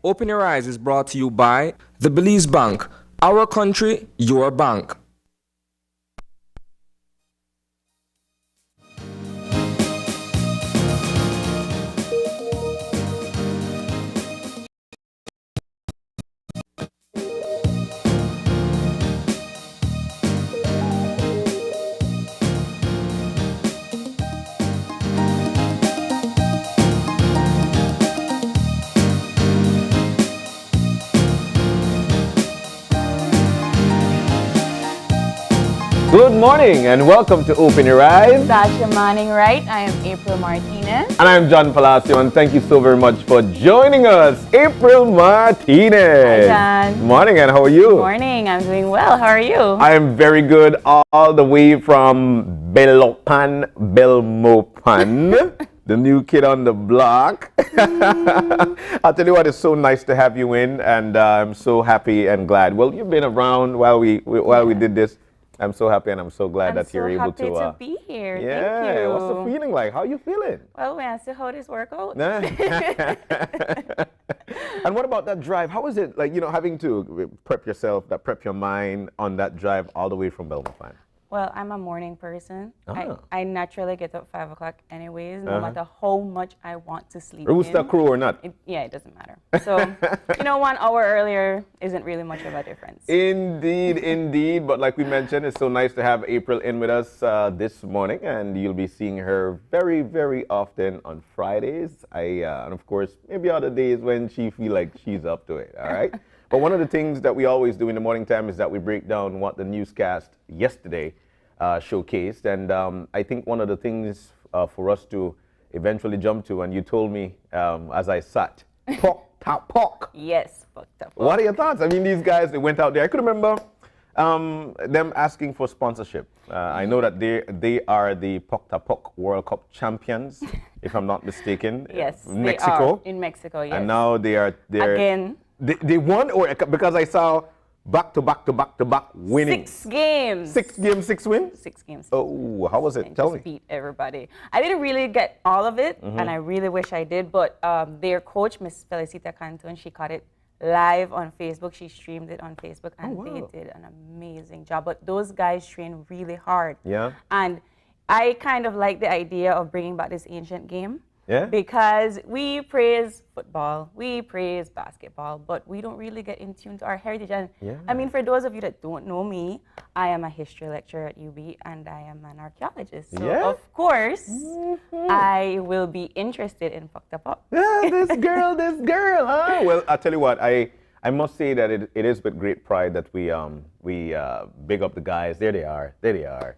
Open Your Eyes is brought to you by the Belize Bank. Our country, your bank. Good morning and welcome to Open Your Eyes. That's your morning, right? I am April Martinez. And I'm John Palacio, and thank you so very much for joining us, April Martinez. Hi, John. Morning, and how are you? Morning, I'm doing well. How are you? I am very good, all the way from Belmopan, the new kid on the block. I'll tell you what, it's so nice to have you in, and I'm so happy and glad. Well, you've been around while we did this. I'm so happy and I'm so glad that you're able to. I'm so happy to be here. Yeah. Thank you. What's the feeling like? How are you feeling? Well, we have to see how this works out. And what about that drive? How is it like, having to prep yourself, prep your mind on that drive all the way from Belmopan? Well, I'm a morning person. I naturally get up 5 o'clock anyways, no matter how much I want to sleep. Rooster crew or not? It doesn't matter. So, 1 hour earlier isn't really much of a difference. Indeed, indeed. But like we mentioned, it's so nice to have April in with us this morning, and you'll be seeing her very, very often on Fridays. And of course, maybe other days when she feel like she's up to it, all right? But one of the things that we always do in the morning time is that we break down what the newscast yesterday showcased. And I think one of the things for us to eventually jump to, and you told me as I sat, Pok-Ta-Pok. Yes, Pok-Ta-Pok. What are your thoughts? I mean, these guys, they went out there. I could remember them asking for sponsorship. I know that they are the Pok-Ta-Pok World Cup champions, if I'm not mistaken. Yes, Mexico. they are in Mexico, yes. And now they're again. They won, or because I saw back to back winning. 6 games. 6 games, 6 wins? 6 games. Oh, how was it? And Tell just me. beat everybody. I didn't really get all of it, and I really wish I did, but their coach, Miss Felicita Canton, she caught it live on Facebook. She streamed it on Facebook, and they did an amazing job. But those guys train really hard. Yeah. And I kind of like the idea of bringing back this ancient game. Yeah. Because we praise football, we praise basketball, but we don't really get in tune to our heritage. And I mean, for those of you that don't know me, I am a history lecturer at UB and I am an archaeologist. So of course, I will be interested in Pok-Ta-Pok. Yeah, this girl, huh? Well, I'll tell you what, I must say that it is with great pride that we big up the guys. There they are.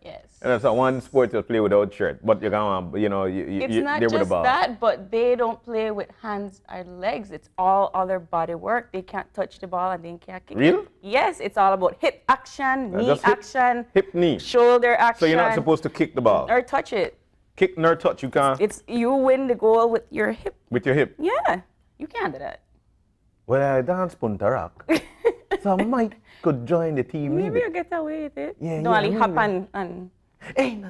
Yes. And it's one sport to play without shirt, but it's not just that, but they don't play with hands or legs. It's all other body work. They can't touch the ball and they can't kick Real? it. Yes, it's all about hip action, knee action, hip, knee, shoulder action. So you're not supposed to kick the ball or touch it. Kick nor touch. You can't. It's you win the goal with your hip. With your hip. Yeah, you can't do that. Well, I dance Punta Rock, so I might could join the team. Maybe you get away with it. Yeah, no, only hop and. Hey, no.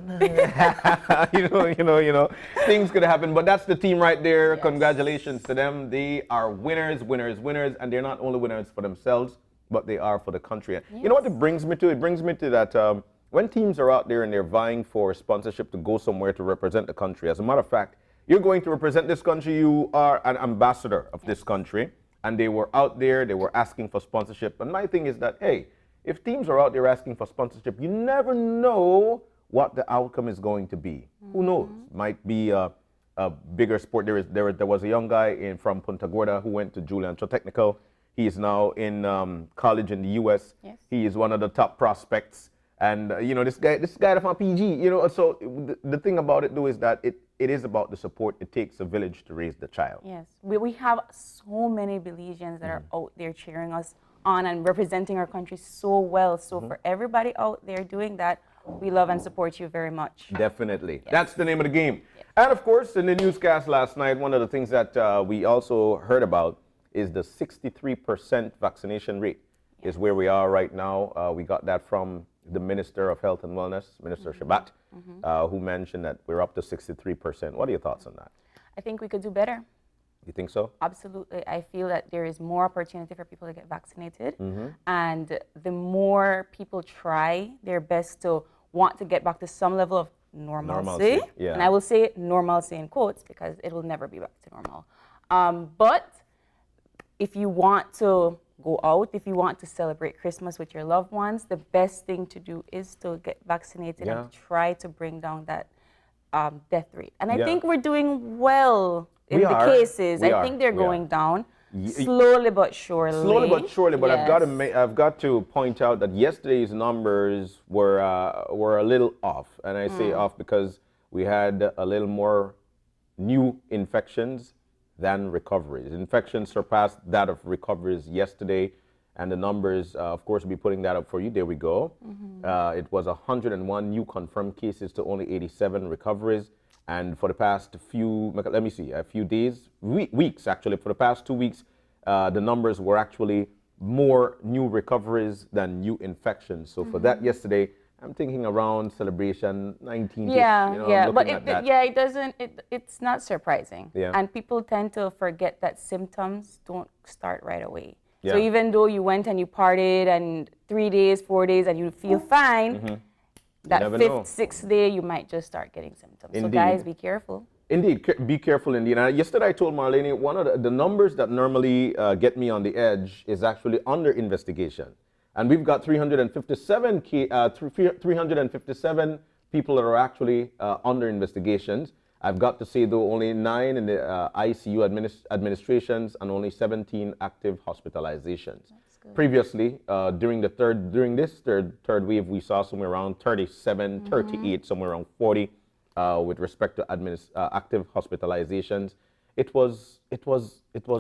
Things could happen, but that's the team right there. Yes. Congratulations to them. They are winners, and they're not only winners for themselves, but they are for the country. Yes. You know what it brings me to? It brings me to that when teams are out there and they're vying for sponsorship to go somewhere to represent the country. As a matter of fact, you're going to represent this country. You are an ambassador of this country. And they were out there, they were asking for sponsorship. And my thing is that, hey, if teams are out there asking for sponsorship, you never know what the outcome is going to be. Who knows? Might be a bigger sport. There was a young guy from Punta Gorda who went to Julian Technical. He is now in college in the U.S. Yes. He is one of the top prospects. And, this guy from PG, so the thing about it, though, is that it is about the support. It takes a village to raise the child. Yes. We have so many Belizeans that are out there cheering us on and representing our country so well. So for everybody out there doing that, we love and support you very much. Definitely. Yes. That's the name of the game. Yes. And, of course, in the newscast last night, one of the things that we also heard about is the 63% vaccination rate is where we are right now. We got that from the Minister of Health and Wellness, Minister Shabat, who mentioned that we're up to 63%. What are your thoughts on that? I think we could do better. You think so? Absolutely. I feel that there is more opportunity for people to get vaccinated. And the more people try their best to want to get back to some level of normalcy. Yeah. And I will say normalcy in quotes because it will never be back to normal. But if you want to go out, if you want to celebrate Christmas with your loved ones, the best thing to do is to get vaccinated and try to bring down that death rate. And I think we're doing well in the cases. I think they're going down slowly but surely. Slowly but surely, but Yes. I've got to point out that yesterday's numbers were a little off, and I say off because we had a little more new infections than recoveries. Infections surpassed that of recoveries yesterday, and the numbers, of course, we'll be putting that up for you. There we go. It was 101 new confirmed cases to only 87 recoveries. And for the past few, let me see, a few days, weeks actually, for the past 2 weeks, the numbers were actually more new recoveries than new infections. So for that yesterday, I'm thinking around celebration 19. Yeah, but it doesn't. It's not surprising. Yeah. And people tend to forget that symptoms don't start right away. Yeah. So even though you went and you partied and 3 days, 4 days, and you feel fine, that never fifth, know. sixth day you might just start getting symptoms. So Indeed. guys, be careful. Indeed, be careful indeed. Yesterday I told Marlene one of the numbers that normally get me on the edge is actually under investigation. And we've got 357 people that are actually under investigations. I've got to say, though, only 9 in the ICU administrations and only 17 active hospitalizations. Previously, during this third wave, we saw somewhere around 37, 38, somewhere around 40 with respect to active hospitalizations. It was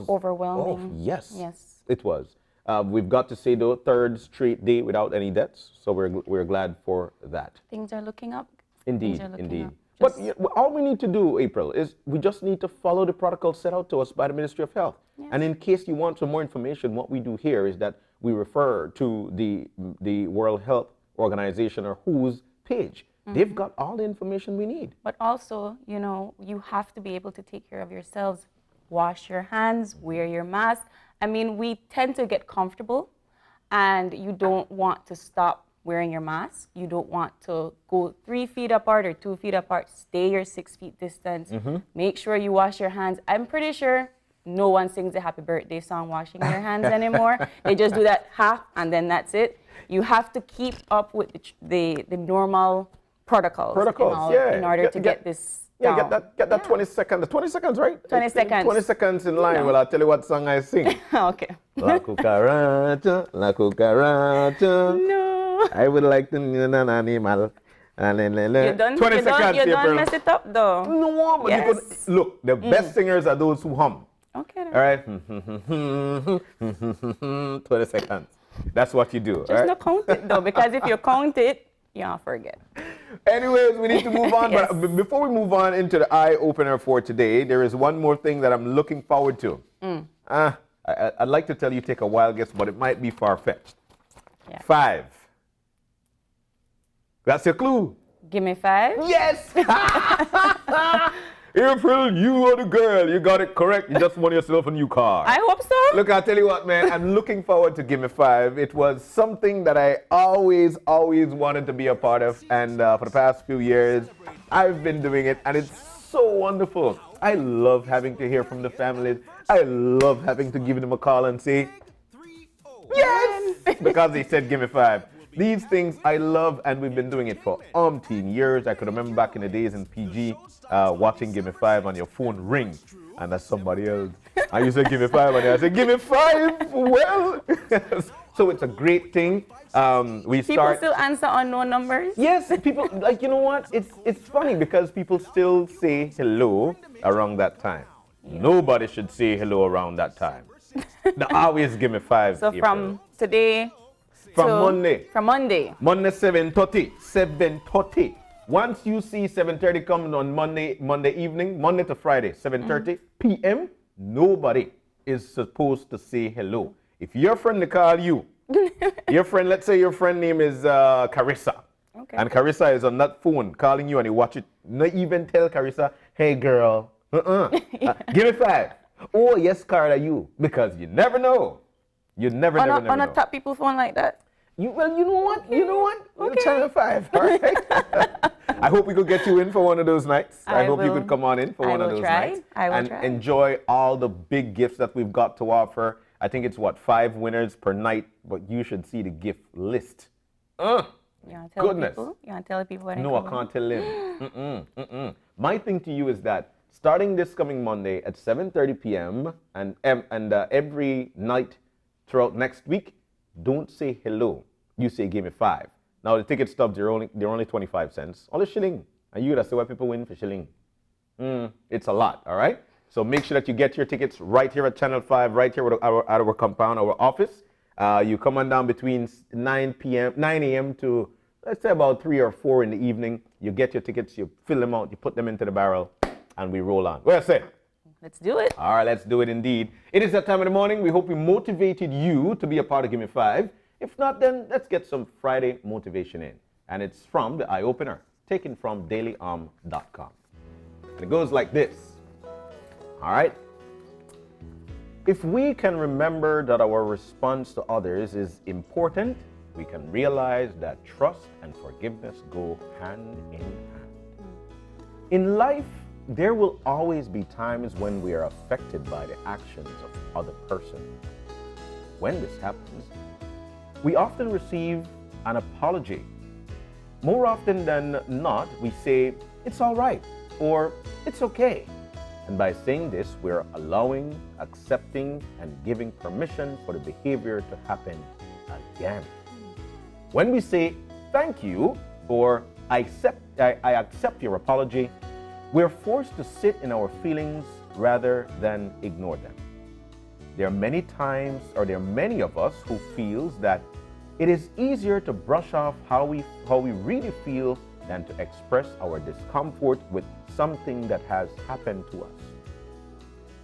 Overwhelming. Oh, yes. Yes. It was. We've got to say, though, third straight day without any deaths, so we're glad for that. Things are looking up. Indeed, Things are looking indeed. up. But all we need to do, April, is we just need to follow the protocol set out to us by the Ministry of Health. Yes. And in case you want some more information, what we do here is that we refer to the World Health Organization, or WHO's page. They've got all the information we need. But also, you have to be able to take care of yourselves. Wash your hands, wear your mask. I mean, we tend to get comfortable and you don't want to stop wearing your mask. You don't want to go 3 feet apart or 2 feet apart. Stay your 6 feet distance. Make sure you wash your hands. I'm pretty sure no one sings a happy birthday song washing their hands anymore. They just do that and then that's it. You have to keep up with the normal protocols in order to get this Yeah, down. get that 20 seconds. 20 seconds, right? 20 seconds. 20 seconds in line. Well, I'll tell you what song I sing. Okay. La cucaracha, la cucaracha. No. I would like to be an animal. You done, 20 you seconds, done, you April. done mess it up though. No, but Yes. you could, look, the best singers are those who hum. Okay. All right? 20 seconds. That's what you do. Just all right? not count it though, because if you count it, you'll forget. Anyways, we need to move on. Yes. But before we move on into the eye opener for today, there is one more thing that I'm looking forward to. I'd like to tell you, take a wild guess, but it might be far-fetched. Yeah. 5. That's your clue. Give me 5. Yes! April, you are the girl. You got it correct. You just won yourself a new car. I hope so. Look, I'll tell you what, man. I'm looking forward to Give Me 5. It was something that I always wanted to be a part of. And for the past few years, I've been doing it. And it's so wonderful. I love having to hear from the families. I love having to give them a call and say, yes! Because they said, give me 5. These things I love, and we've been doing it for umpteen years. I could remember back in the days in PG, watching Give Me 5 on your phone ring, and that's somebody else. I used to give me 5, and I said, give me 5, well. So it's a great thing. People still answer unknown numbers? Yes, people, like, you know what? It's funny because people still say hello around that time. Yeah. Nobody should say hello around that time. They always give me 5. So April. from today From to Monday. From Monday. Monday 7:30. 7:30. Once you see 7:30 coming on Monday evening, Monday to Friday, 7:30 p.m., nobody is supposed to say hello. If your friend call you, let's say your friend name is Carissa. Okay. And Carissa is on that phone calling you and you watch it. Not even tell Carissa, hey girl, give me 5. Oh, yes, Carla, you. Because you never know. You never On know. a top people phone like that? You know what? Okay. You know what? Okay. Channel 5, all right? I hope we could get you in for one of those nights. I hope you will- could come on in for I one of will those try. nights. I will and try. enjoy all the big gifts that we've got to offer. I think it's, what, 5 winners per night, but you should see the gift list. You want to tell Goodness. people? You want to tell people what No, I can't tell him. My thing to you is that starting this coming Monday at 7:30 p.m. and every night throughout next week, don't say hello. You say give me 5. Now the ticket stubs they're only 25 cents, only shilling, and you gotta say why people win for shilling. It's a lot, all right. So make sure that you get your tickets right here at Channel 5, right here at our compound, our office. You come on down between 9 a.m. to, let's say, about 3 or 4 in the evening. You get your tickets, you fill them out, you put them into the barrel, and we roll on. Well said. Let's do it. All right, let's do it indeed. It is that time of the morning. We hope we motivated you to be a part of Give Me 5. If not, then let's get some Friday motivation in. And it's from the Eye Opener, taken from dailyarm.com. And it goes like this. All right. If we can remember that our response to others is important, we can realize that trust and forgiveness go hand in hand. In life, there will always be times when we are affected by the actions of other person. When this happens, we often receive an apology. More often than not, we say, it's all right, or it's okay. And by saying this, we're allowing, accepting, and giving permission for the behavior to happen again. When we say thank you or I accept your apology, we're forced to sit in our feelings rather than ignore them. There are many times, or there are many of us who feels that it is easier to brush off how we really feel than to express our discomfort with something that has happened to us.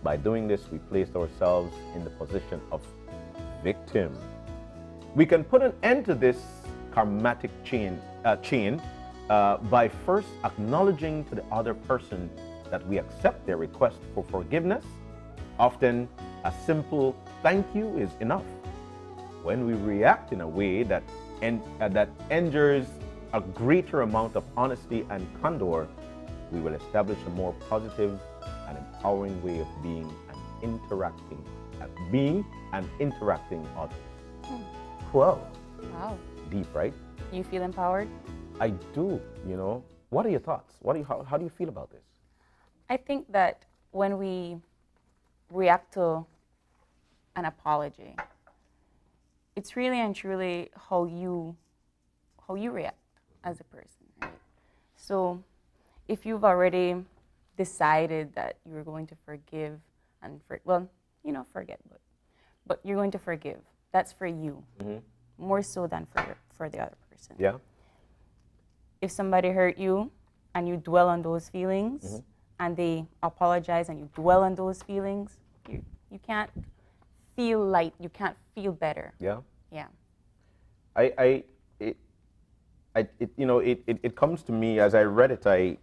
By doing this, we place ourselves in the position of victim. We can put an end to this karmatic chain by first acknowledging to the other person that we accept their request for forgiveness. Often, a simple thank you is enough. When we react in a way that engenders a greater amount of honesty and candor, we will establish a more positive and empowering way of being and interacting others. Whoa. Wow. Deep, right? You feel empowered? I do, you know. What are your thoughts? How do you feel about this? I think that when we react to an apology, it's really and truly how you react as a person, right? So if you've already decided that you're going to forgive and forget, but you're going to forgive, that's for you, more so than for the other person. Yeah. If somebody hurt you and you dwell on those feelings and they apologize and you dwell on those feelings, you can't feel light, you can't feel better. Yeah. Yeah. It comes to me as I read it. I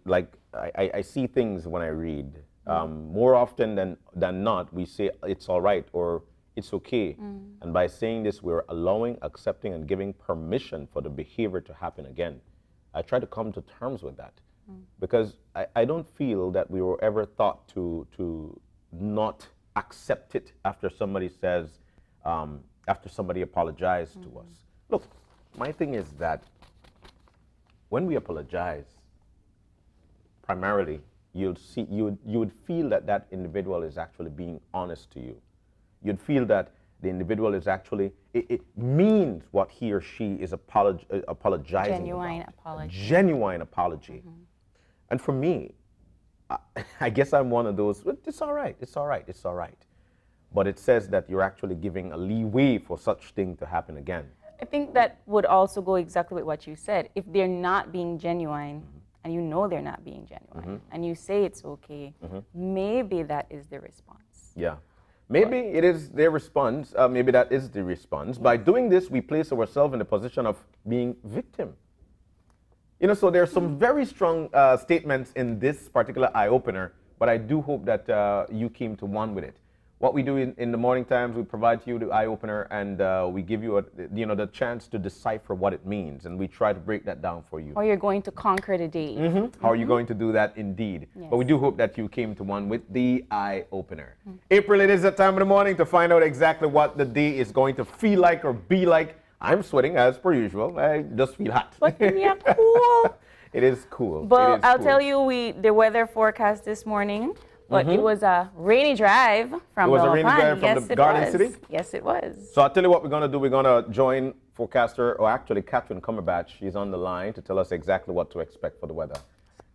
see things when I read. More often than not, we say it's all right or it's okay. And by saying this, we're allowing, accepting, and giving permission for the behavior to happen again. I try to come to terms with that because I don't feel that we were ever taught to not accept it after somebody says, after somebody apologized to us. Look, my thing is that when we apologize, primarily, you would feel that individual is actually being honest to you. You'd feel that the individual is actually, it means what he or she is apologizing Genuine about. apology. Genuine apology. And for me, I guess I'm one of those, it's all right, it's all right, it's all right. But it says that you're actually giving a leeway for such thing to happen again. I think that would also go exactly with what you said. If they're not being genuine, and you know they're not being genuine, and you say it's okay, maybe that is the response. Yeah. Maybe it is their response. Maybe that is the response. By doing this, we place ourselves in the position of being victim. You know, so there are some very strong statements in this particular eye-opener, but I do hope that you came to one with it. What we do in the morning times, we provide to you the eye opener, and we give you the chance to decipher what it means, and we try to break that down for you. Or you're going to conquer the day. How are you going to do that? Indeed. Yes. But we do hope that you came to one with the eye opener. April, it is that time of the morning to find out exactly what the day is going to feel like or be like. I'm sweating as per usual. I just feel hot. But yeah, cool. It is cool. But I'll tell you, the weather forecast this morning, but it was a rainy drive from It was a rainy drive from yes, the Garden City? Yes, it was. So I'll tell you what we're going to do. We're going to join forecaster, or actually Catherine Cumberbatch. She's on the line to tell us exactly what to expect for the weather.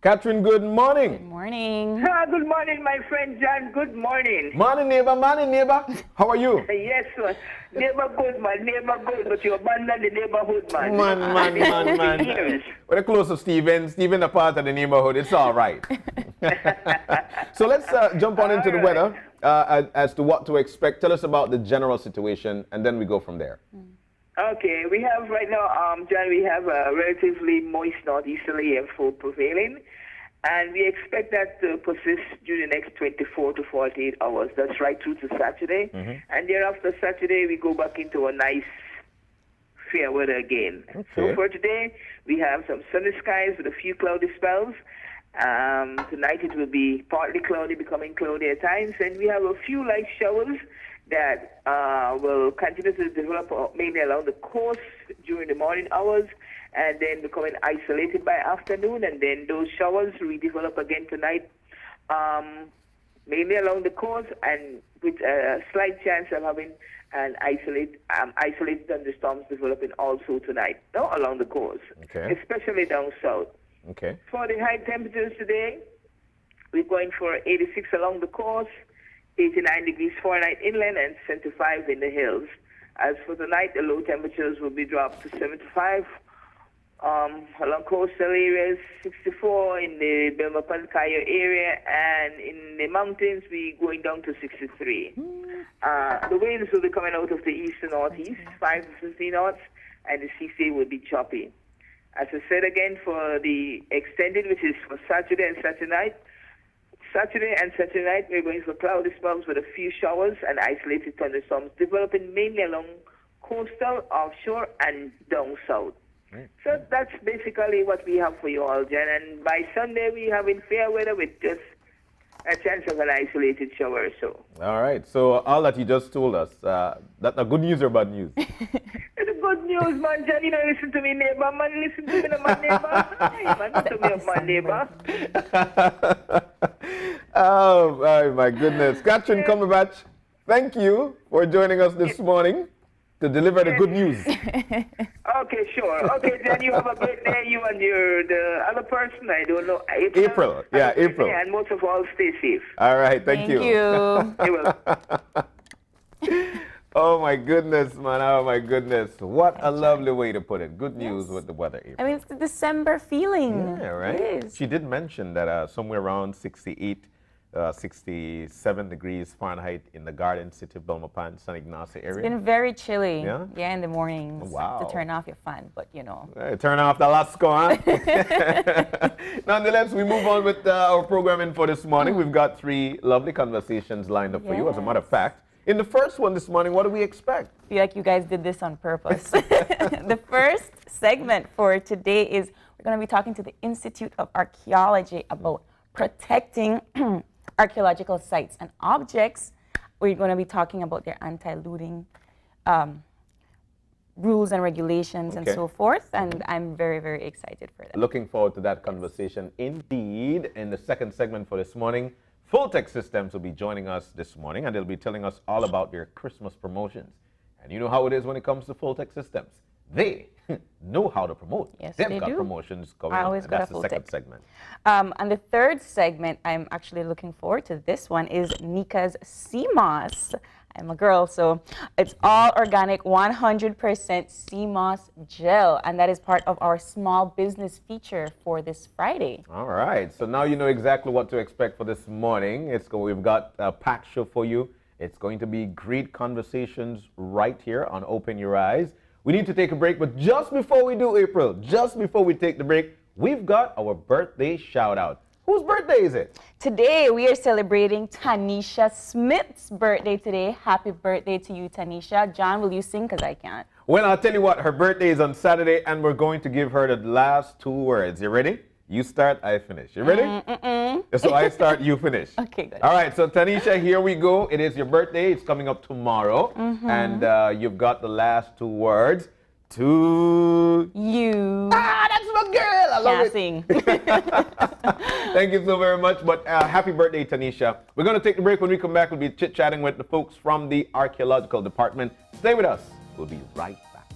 Catherine, good morning. Good morning. Good morning, my friend John. Good morning. Morning, neighbor. Morning, neighbor. How are you? Yes, sir. Neighbor good, man. Neighbor good, but you abandoned the neighborhood, man. Man. Years. We're close to Stephen. Stephen, a part of the neighborhood. It's all right. So let's jump on into the weather as to what to expect. Tell us about the general situation, and then we go from there. Okay, we have right now, John, we have a relatively moist northeasterly air flow prevailing, and we expect that to persist during the next 24 to 48 hours. That's right through to Saturday. And thereafter Saturday, we go back into a nice fair weather again. Okay. So for today, we have some sunny skies with a few cloudy spells. Tonight it will be partly cloudy, becoming cloudy at times, and we have a few light showers that will continue to develop mainly along the coast during the morning hours, and then becoming isolated by afternoon, and then those showers redevelop again tonight, mainly along the coast, and with a slight chance of having an isolated thunderstorms developing also tonight, not along the coast, Okay. especially down south. Okay. For the high temperatures today, we're going for 86 along the coast, 89 degrees Fahrenheit inland, and 75 in the hills. As for tonight, the low temperatures will be dropped to 75 along coastal areas, 64 in the Belma-Pancayo area, and in the mountains, we're going down to 63. The winds will be coming out of the east and northeast, 5 to 15 knots, and the sea will be choppy. As I said again, for the extended, which is for Saturday and Saturday night, we're going for cloudy spells with a few showers and isolated thunderstorms developing mainly along coastal, offshore, and down south. So that's basically what we have for you all, Jen. And by Sunday, we have in fair weather with just a chance of an isolated shower or so. All right. So all that you just told us, that's a good news or bad news? It's good news, man. John, you know, listen to me, neighbor. Man, listen to me, my neighbor. Hey, man, listen to me, my neighbor. Oh, my goodness. Catherine Cumberbatch, thank you for joining us this morning to deliver the good news. Okay, sure. Okay, then you have a great day, you and the other person, I don't know. April. Yeah, April. And most of all, stay safe. All right. Thank you. you. You will. Oh, my goodness, man. Oh, my goodness. What a lovely way to put it. Good news with the weather, April. I mean, it's the December feeling. Yeah, right? It is. She did mention that somewhere around 68, 67 degrees Fahrenheit in the Garden City of Belmopan, San Ignacio area. It's been very chilly. Yeah? in the mornings. Wow. To turn off your fan, but you know. Hey, turn off the Lasco, huh? Nonetheless, we move on with our programming for this morning. We've got 3 lovely conversations lined up for you. As a matter of fact, in the first one this morning, what do we expect? I feel like you guys did this on purpose. The first segment for today is we're going to be talking to the Institute of Archaeology about protecting archaeological sites and objects. We're going to be talking about their anti-looting rules and regulations and so forth, and I'm very, very excited for that. Looking forward to that conversation indeed. In the second segment for this morning, Fulltech Systems will be joining us this morning, and they'll be telling us all about their Christmas promotions. And you know how it is when it comes to Fulltech Systems. They know how to promote. Yes, They've they got do. promotions coming I up, always and got that's a the second Fulltech. segment. And the third segment, I'm actually looking forward to this one, is Nika's Sea Moss. I'm a girl, so it's all organic, 100% sea moss gel, and that is part of our small business feature for this Friday. All right, so now you know exactly what to expect for this morning. We've got a packed show for you. It's going to be great conversations right here on Open Your Eyes. We need to take a break, but just before we do, April, just before we take the break, we've got our birthday shout out. Whose birthday is it? Today, we are celebrating Tanisha Smith's birthday today. Happy birthday to you, Tanisha. John, will you sing? Because I can't. Well, I'll tell you what, her birthday is on Saturday, and we're going to give her the last 2 words. You ready? You start, I finish. You ready? So I start, you finish. Okay, good. All right, so Tanisha, here we go. It is your birthday. It's coming up tomorrow. And you've got the last 2 words. To you. Ah, that's my girl. I love it. Sing. Thank you so very much. But happy birthday, Tanisha. We're going to take the break. When we come back, we'll be chit-chatting with the folks from the archaeological department. Stay with us. We'll be right back.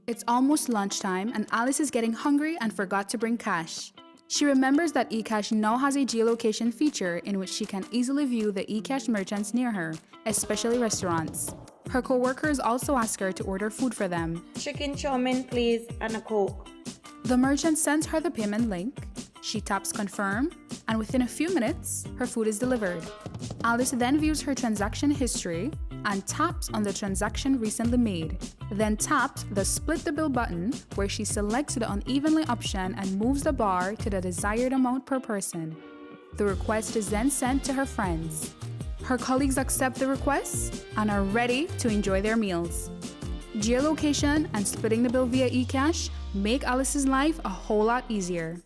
It's almost lunchtime and Alice is getting hungry and forgot to bring cash. She remembers that eCash now has a geolocation feature in which she can easily view the eCash merchants near her, especially restaurants. Her co-workers also ask her to order food for them. Chicken chow mein, please, and a Coke. The merchant sends her the payment link. She taps confirm, and within a few minutes, her food is delivered. Alice then views her transaction history and taps on the transaction recently made. Then taps the split the bill button where she selects the unevenly option and moves the bar to the desired amount per person. The request is then sent to her friends. Her colleagues accept the request and are ready to enjoy their meals. Geolocation and splitting the bill via eCash make Alice's life a whole lot easier.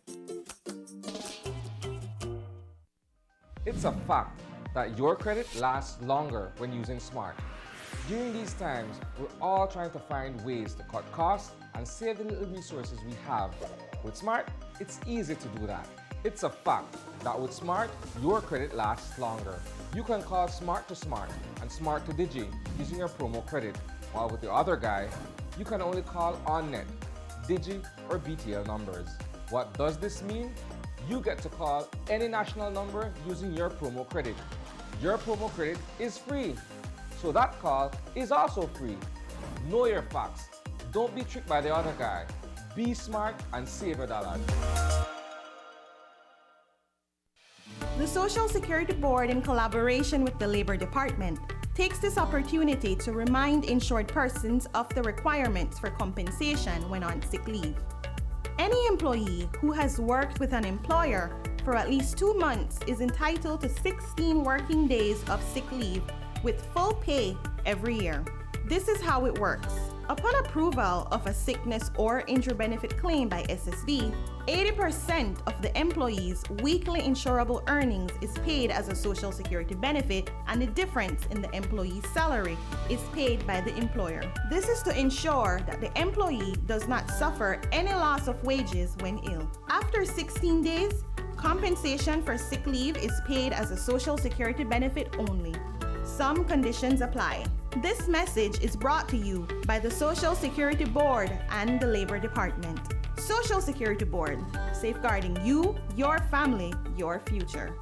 It's a fact that your credit lasts longer when using Smart. During these times, we're all trying to find ways to cut costs and save the little resources we have. With Smart, it's easy to do that. It's a fact that with Smart, your credit lasts longer. You can call Smart to Smart and Smart to Digi using your promo credit, while with the other guy, you can only call OnNet, Digi, or BTL numbers. What does this mean? You get to call any national number using your promo credit. Your promo credit is free, so that call is also free. Know your facts. Don't be tricked by the other guy. Be smart and save your dollars. The Social Security Board, in collaboration with the Labor Department, takes this opportunity to remind insured persons of the requirements for compensation when on sick leave. Any employee who has worked with an employer for at least 2 months is entitled to 16 working days of sick leave with full pay every year. This is how it works. Upon approval of a sickness or injury benefit claim by SSD, 80% of the employee's weekly insurable earnings is paid as a Social Security benefit, and the difference in the employee's salary is paid by the employer. This is to ensure that the employee does not suffer any loss of wages when ill. After 16 days, compensation for sick leave is paid as a Social Security benefit only. Some conditions apply. This message is brought to you by the Social Security Board and the Labor Department. Social Security Board, safeguarding you, your family, your future.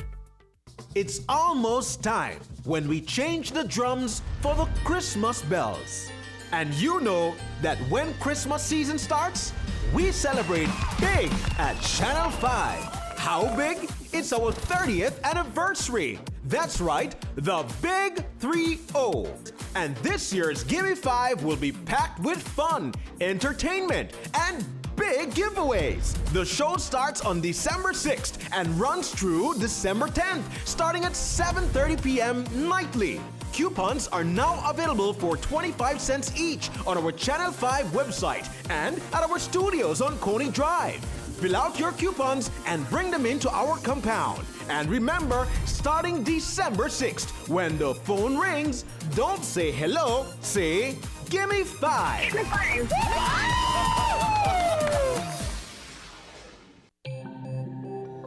It's almost time when we change the drums for the Christmas bells. And you know that when Christmas season starts, we celebrate big at Channel 5. How big? It's our 30th anniversary. That's right, the Big 3-0. And this year's Gimme 5 will be packed with fun, entertainment, and big giveaways. The show starts on December 6th and runs through December 10th, starting at 7:30 p.m. nightly. Coupons are now available for 25 cents each on our Channel 5 website and at our studios on Coney Drive. Fill out your coupons and bring them into our compound. And remember, starting December 6th, when the phone rings, don't say hello, say, Gimme 5.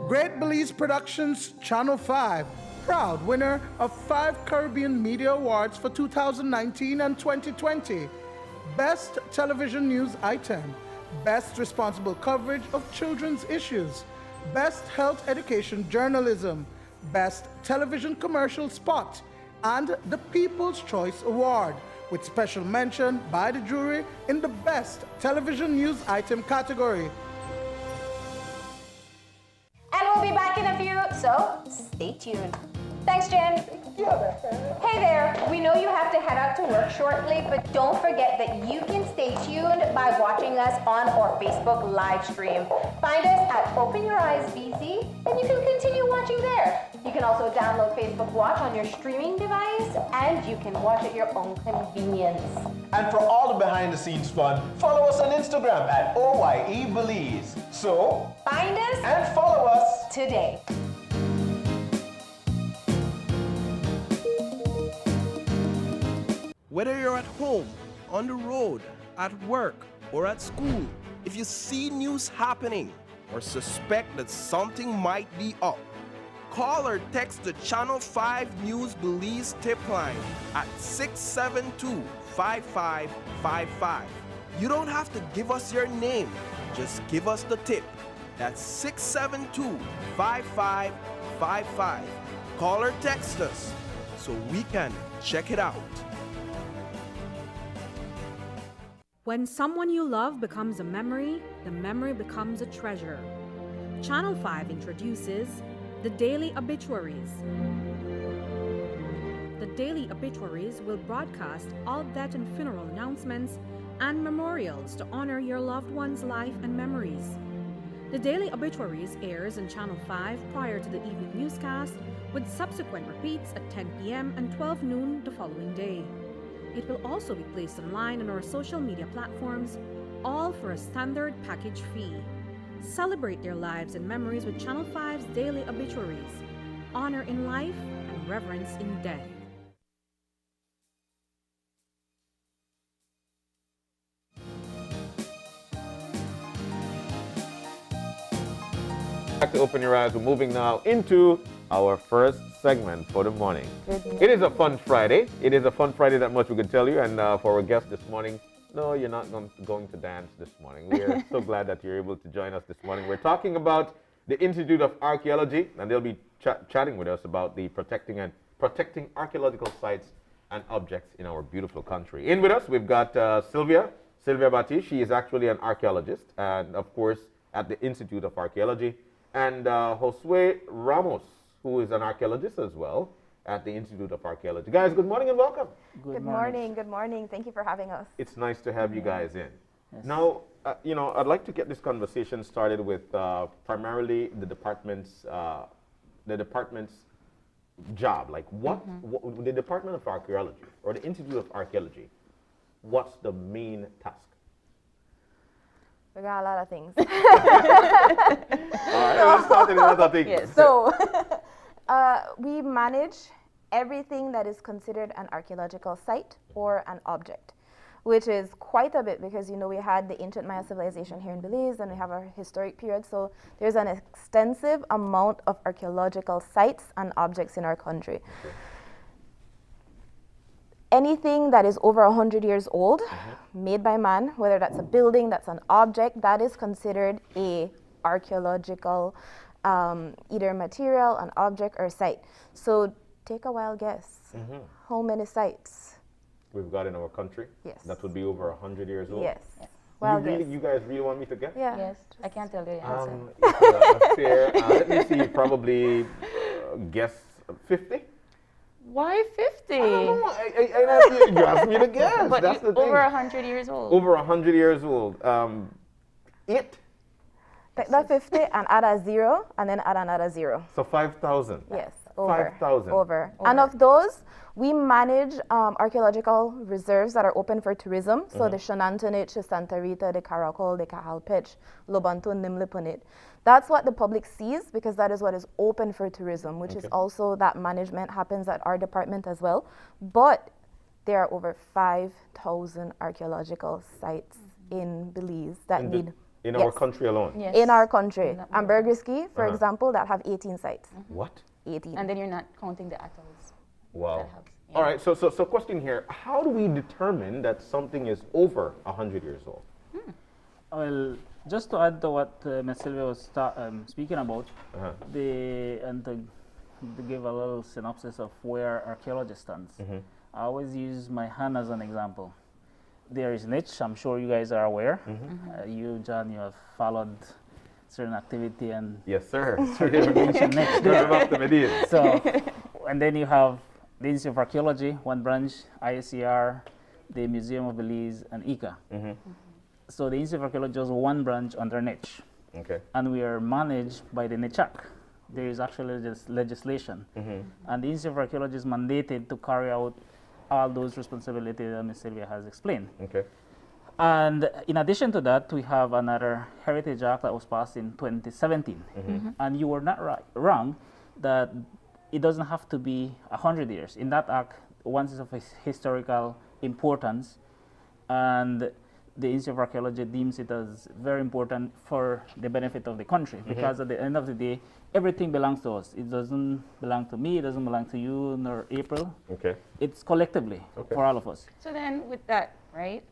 Great Belize Productions Channel 5, proud winner of 5 Caribbean Media Awards for 2019 and 2020. Best Television News Item, Best Responsible Coverage of Children's Issues, Best Health Education Journalism, Best Television Commercial Spot, and the People's Choice Award, with special mention by the jury in the Best Television News Item category. And we'll be back in a few, so stay tuned. Thanks, Jen. Hey there, we know you have to head out to work shortly, but don't forget that you can stay tuned by watching us on our Facebook live stream. Find us at Open Your Eyes BC, and you can continue watching there. You can also download Facebook Watch on your streaming device, and you can watch at your own convenience. And for all the behind-the-scenes fun, follow us on Instagram at OYE Belize. So, find us and follow us today. Whether you're at home, on the road, at work, or at school, if you see news happening or suspect that something might be up, call or text the Channel 5 News Belize tip line at 672-5555. You don't have to give us your name, just give us the tip. That's 672-5555. Call or text us so we can check it out. When someone you love becomes a memory, the memory becomes a treasure. Channel 5 introduces the Daily Obituaries. The Daily Obituaries will broadcast all death and funeral announcements and memorials to honor your loved one's life and memories. The Daily Obituaries airs on Channel 5 prior to the evening newscast, with subsequent repeats at 10 p.m. and 12 noon the following day. It will also be placed online on our social media platforms, all for a standard package fee. Celebrate their lives and memories with Channel 5's Daily Obituaries. Honor in life and reverence in death. Back to Open Your Eyes. We're moving now into our first segment for the morning. It is a fun Friday. It is a fun Friday, that much we can tell you. And for our guest this morning, no, you're not going to dance this morning. We are so glad that you're able to join us this morning. We're talking about the Institute of Archaeology, and they'll be chatting with us about the protecting archaeological sites and objects in our beautiful country. In with us, we've got Sylvia Bati. She is actually an archaeologist, and of course, at the Institute of Archaeology, and Josue Ramos, who is an archaeologist as well at the Institute of Archaeology. Guys, good morning and welcome. Good morning. Good morning. Thank you for having us. It's nice to have you guys in. Yes. Now, I'd like to get this conversation started with primarily the department's job. Like, what the Department of Archaeology or the Institute of Archaeology, what's the main task? We got a lot of things. All right, let's start with another thing. Yes. So, we manage everything that is considered an archaeological site or an object, which is quite a bit because, we had the ancient Maya civilization here in Belize and we have our historic period. So there's an extensive amount of archaeological sites and objects in our country. Okay. Anything that is over 100 years old, made by man, whether that's a building, that's an object, that is considered a archaeological either material, an object, or site. So take a wild guess. How many sites we've got in our country? Yes. That would be over 100 years old? Yes. Wild guess. You guys really want me to guess? Yeah. Yes. I can't tell you the answer. Let me see, probably guess 50? Why 50? I don't know. You asked me to guess. But that's the thing. Over 100 years old. Over 100 years old. It? Take that 50 and add a 0 and then add another 0. So 5,000? Yes. Over. 5,000? Over. And of those, we manage archaeological reserves that are open for tourism. So the Shanantunit, the Santa Rita, the Caracol, the Cajalpech, Lobantun, Nimlipunit. That's what the public sees because that is what is open for tourism, which is also that management happens at our department as well. But there are over 5,000 archaeological sites in Belize that need... In our country alone? Yes. In our country. And Bergriski, for example, that have 18 sites. What? 18. And then you're not counting the atolls. Wow. All right, so question here. How do we determine that something is over 100 years old? Well, just to add to what Ms. Sylvia was speaking about, to give a little synopsis of where archaeology stands, I always use my hand as an example. There is niche, I'm sure you guys are aware. You, John, you have followed certain activity and yes, sir. certification next there. So and then you have the Institute of Archaeology, one branch, ISCR, the Museum of Belize, and ICA. So the Institute of Archaeology is one branch under NICH. Okay. And we are managed by the NICHAC. There is actually legislation. And the Institute of Archaeology is mandated to carry out all those responsibilities that Ms. Sylvia has explained. Okay. And in addition to that, we have another Heritage Act that was passed in 2017. And you were not wrong that it doesn't have to be 100 years. In that act, once it's of historical importance, and the Institute of Archaeology deems it as very important for the benefit of the country, because at the end of the day, everything belongs to us. It doesn't belong to me, it doesn't belong to you, nor April. Okay. It's collectively for all of us. So then with that, right,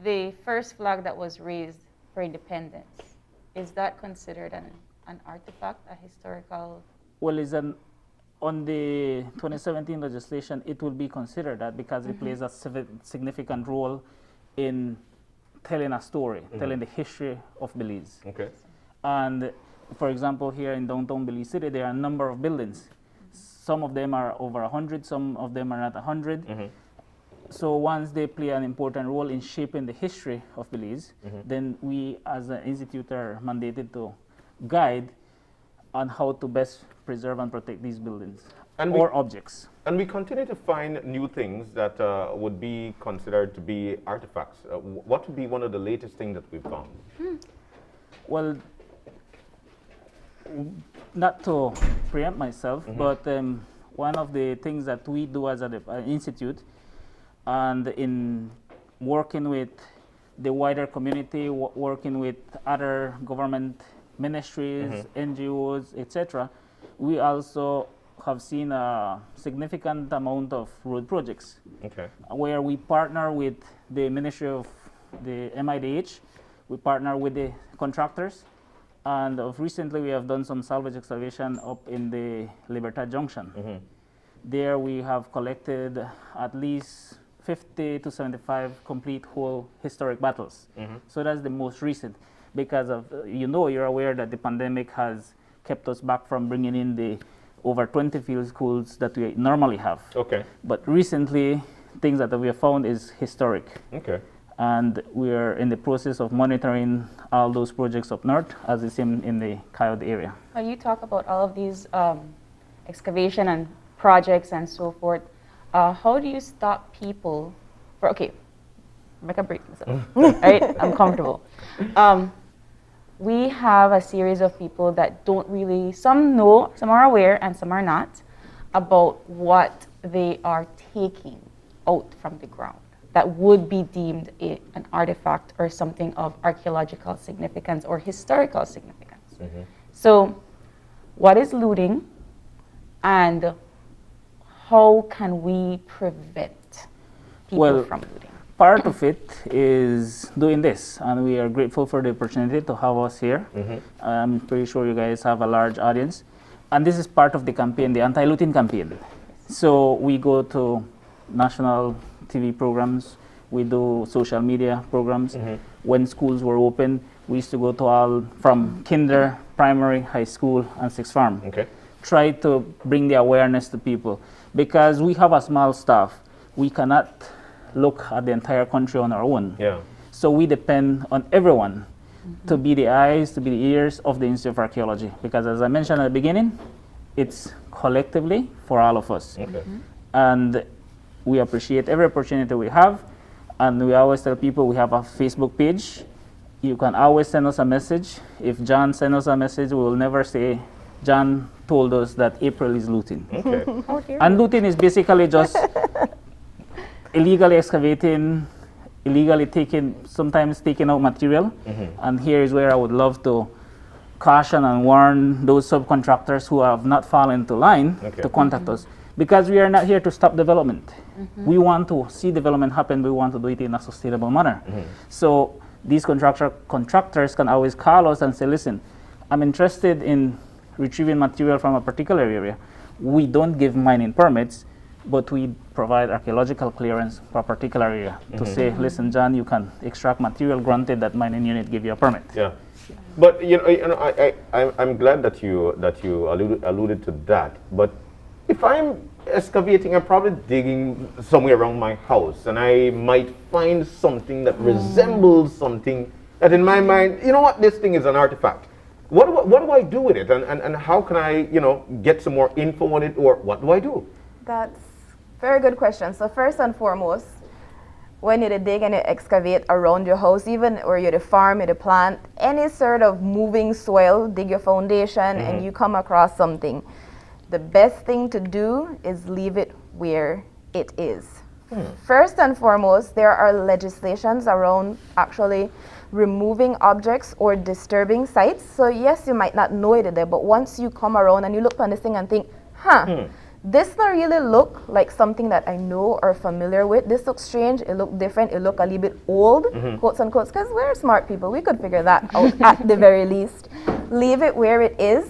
the first flag that was raised for independence, is that considered an artifact, a historical? Well, on the 2017 legislation, it will be considered that because it plays a significant role in telling a story, telling the history of Belize. Okay. And for example, here in downtown Belize City, there are a number of buildings. Some of them are over 100, some of them are not 100. So once they play an important role in shaping the history of Belize, then we as an institute are mandated to guide on how to best preserve and protect these buildings or objects. And we continue to find new things that would be considered to be artifacts. What would be one of the latest things that we've found? Well, not to preempt myself, but one of the things that we do as an institute, and in working with the wider community, working with other government ministries, NGOs, etc., we also have seen a significant amount of road projects where we partner with the Ministry of the MIDH, we partner with the contractors, and recently we have done some salvage excavation up in the Libertad Junction. There we have collected at least 50 to 75 complete whole historic battles. So that's the most recent, because of, you're aware that the pandemic has kept us back from bringing in the over 20 field schools that we normally have. Okay. But recently, things that we have found is historic. Okay. And we are in the process of monitoring all those projects up north, as is in the Coyote area. When you talk about all of these excavation and projects and so forth, how do you stop people make a break myself, right? I'm comfortable. We have a series of people that don't really, some know, some are aware, and some are not, about what they are taking out from the ground that would be deemed an artifact or something of archaeological significance or historical significance. So what is looting, and how can we prevent people from looting? Part of it is doing this, and we are grateful for the opportunity to have us here. I'm pretty sure you guys have a large audience. And this is part of the campaign, the anti-looting campaign. So we go to national TV programs, we do social media programs. When schools were open, we used to go to all from kinder, primary, high school, and sixth farm. Try to bring the awareness to people, because we have a small staff. We cannot look at the entire country on our own. So we depend on everyone to be the eyes, to be the ears of the Institute of Archaeology, because as I mentioned at the beginning, it's collectively for all of us. And we appreciate every opportunity we have, and we always tell people we have a Facebook page. You can always send us a message. If John sends us a message, we will never say, John told us that April is looting. And looting is basically just illegally excavating, illegally sometimes taking out material. And here is where I would love to caution and warn those subcontractors who have not fallen into line to contact us, because we are not here to stop development. We want to see development happen, we want to do it in a sustainable manner. So these contractors can always call us and say, listen, I'm interested in retrieving material from a particular area. We don't give mining permits, but we provide archaeological clearance for a particular area to say, listen, John, you can extract material, granted that mining unit give you a permit. But I'm glad that you alluded to that. But if I'm excavating, I'm probably digging somewhere around my house, and I might find something that resembles something that in my mind, you know what, this thing is an artifact. What do I do with it, and how can I, get some more info on it, or what do I do? That's a very good question. So first and foremost, when you dig and you excavate around your house, even or you farm, you plant, any sort of moving soil, dig your foundation, and you come across something, the best thing to do is leave it where it is. First and foremost, there are legislations around actually removing objects or disturbing sites. So yes, you might not know it there, but once you come around and you look on this thing and think, this don't really look like something that I know or familiar with. This looks strange, it looks different, it looks a little bit old, quotes and quotes, because we're smart people. We could figure that out at the very least. Leave it where it is.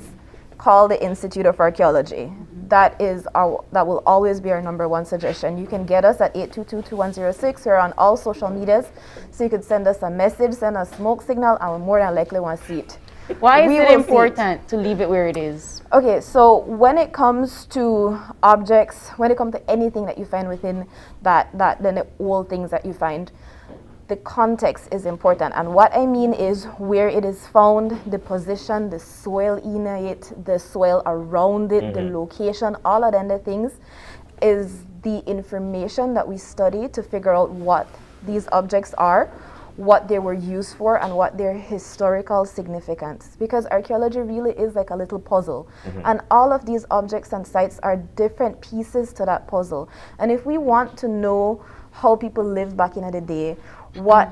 Call the Institute of Archaeology. That will always be our #1 suggestion. You can get us at 822-2106. We're on all social medias, so you could send us a message, send a smoke signal, and we more than likely want to see it. Why is it important to leave it where it is? Okay, so when it comes to objects, when it comes to anything that you find within the old things that you find, the context is important. And what I mean is where it is found, the position, the soil in it, the soil around it, the location, all of them the things is the information that we study to figure out what these objects are, what they were used for, and what their historical significance. Because archaeology really is like a little puzzle. And all of these objects and sites are different pieces to that puzzle. And if we want to know how people lived back in the day, what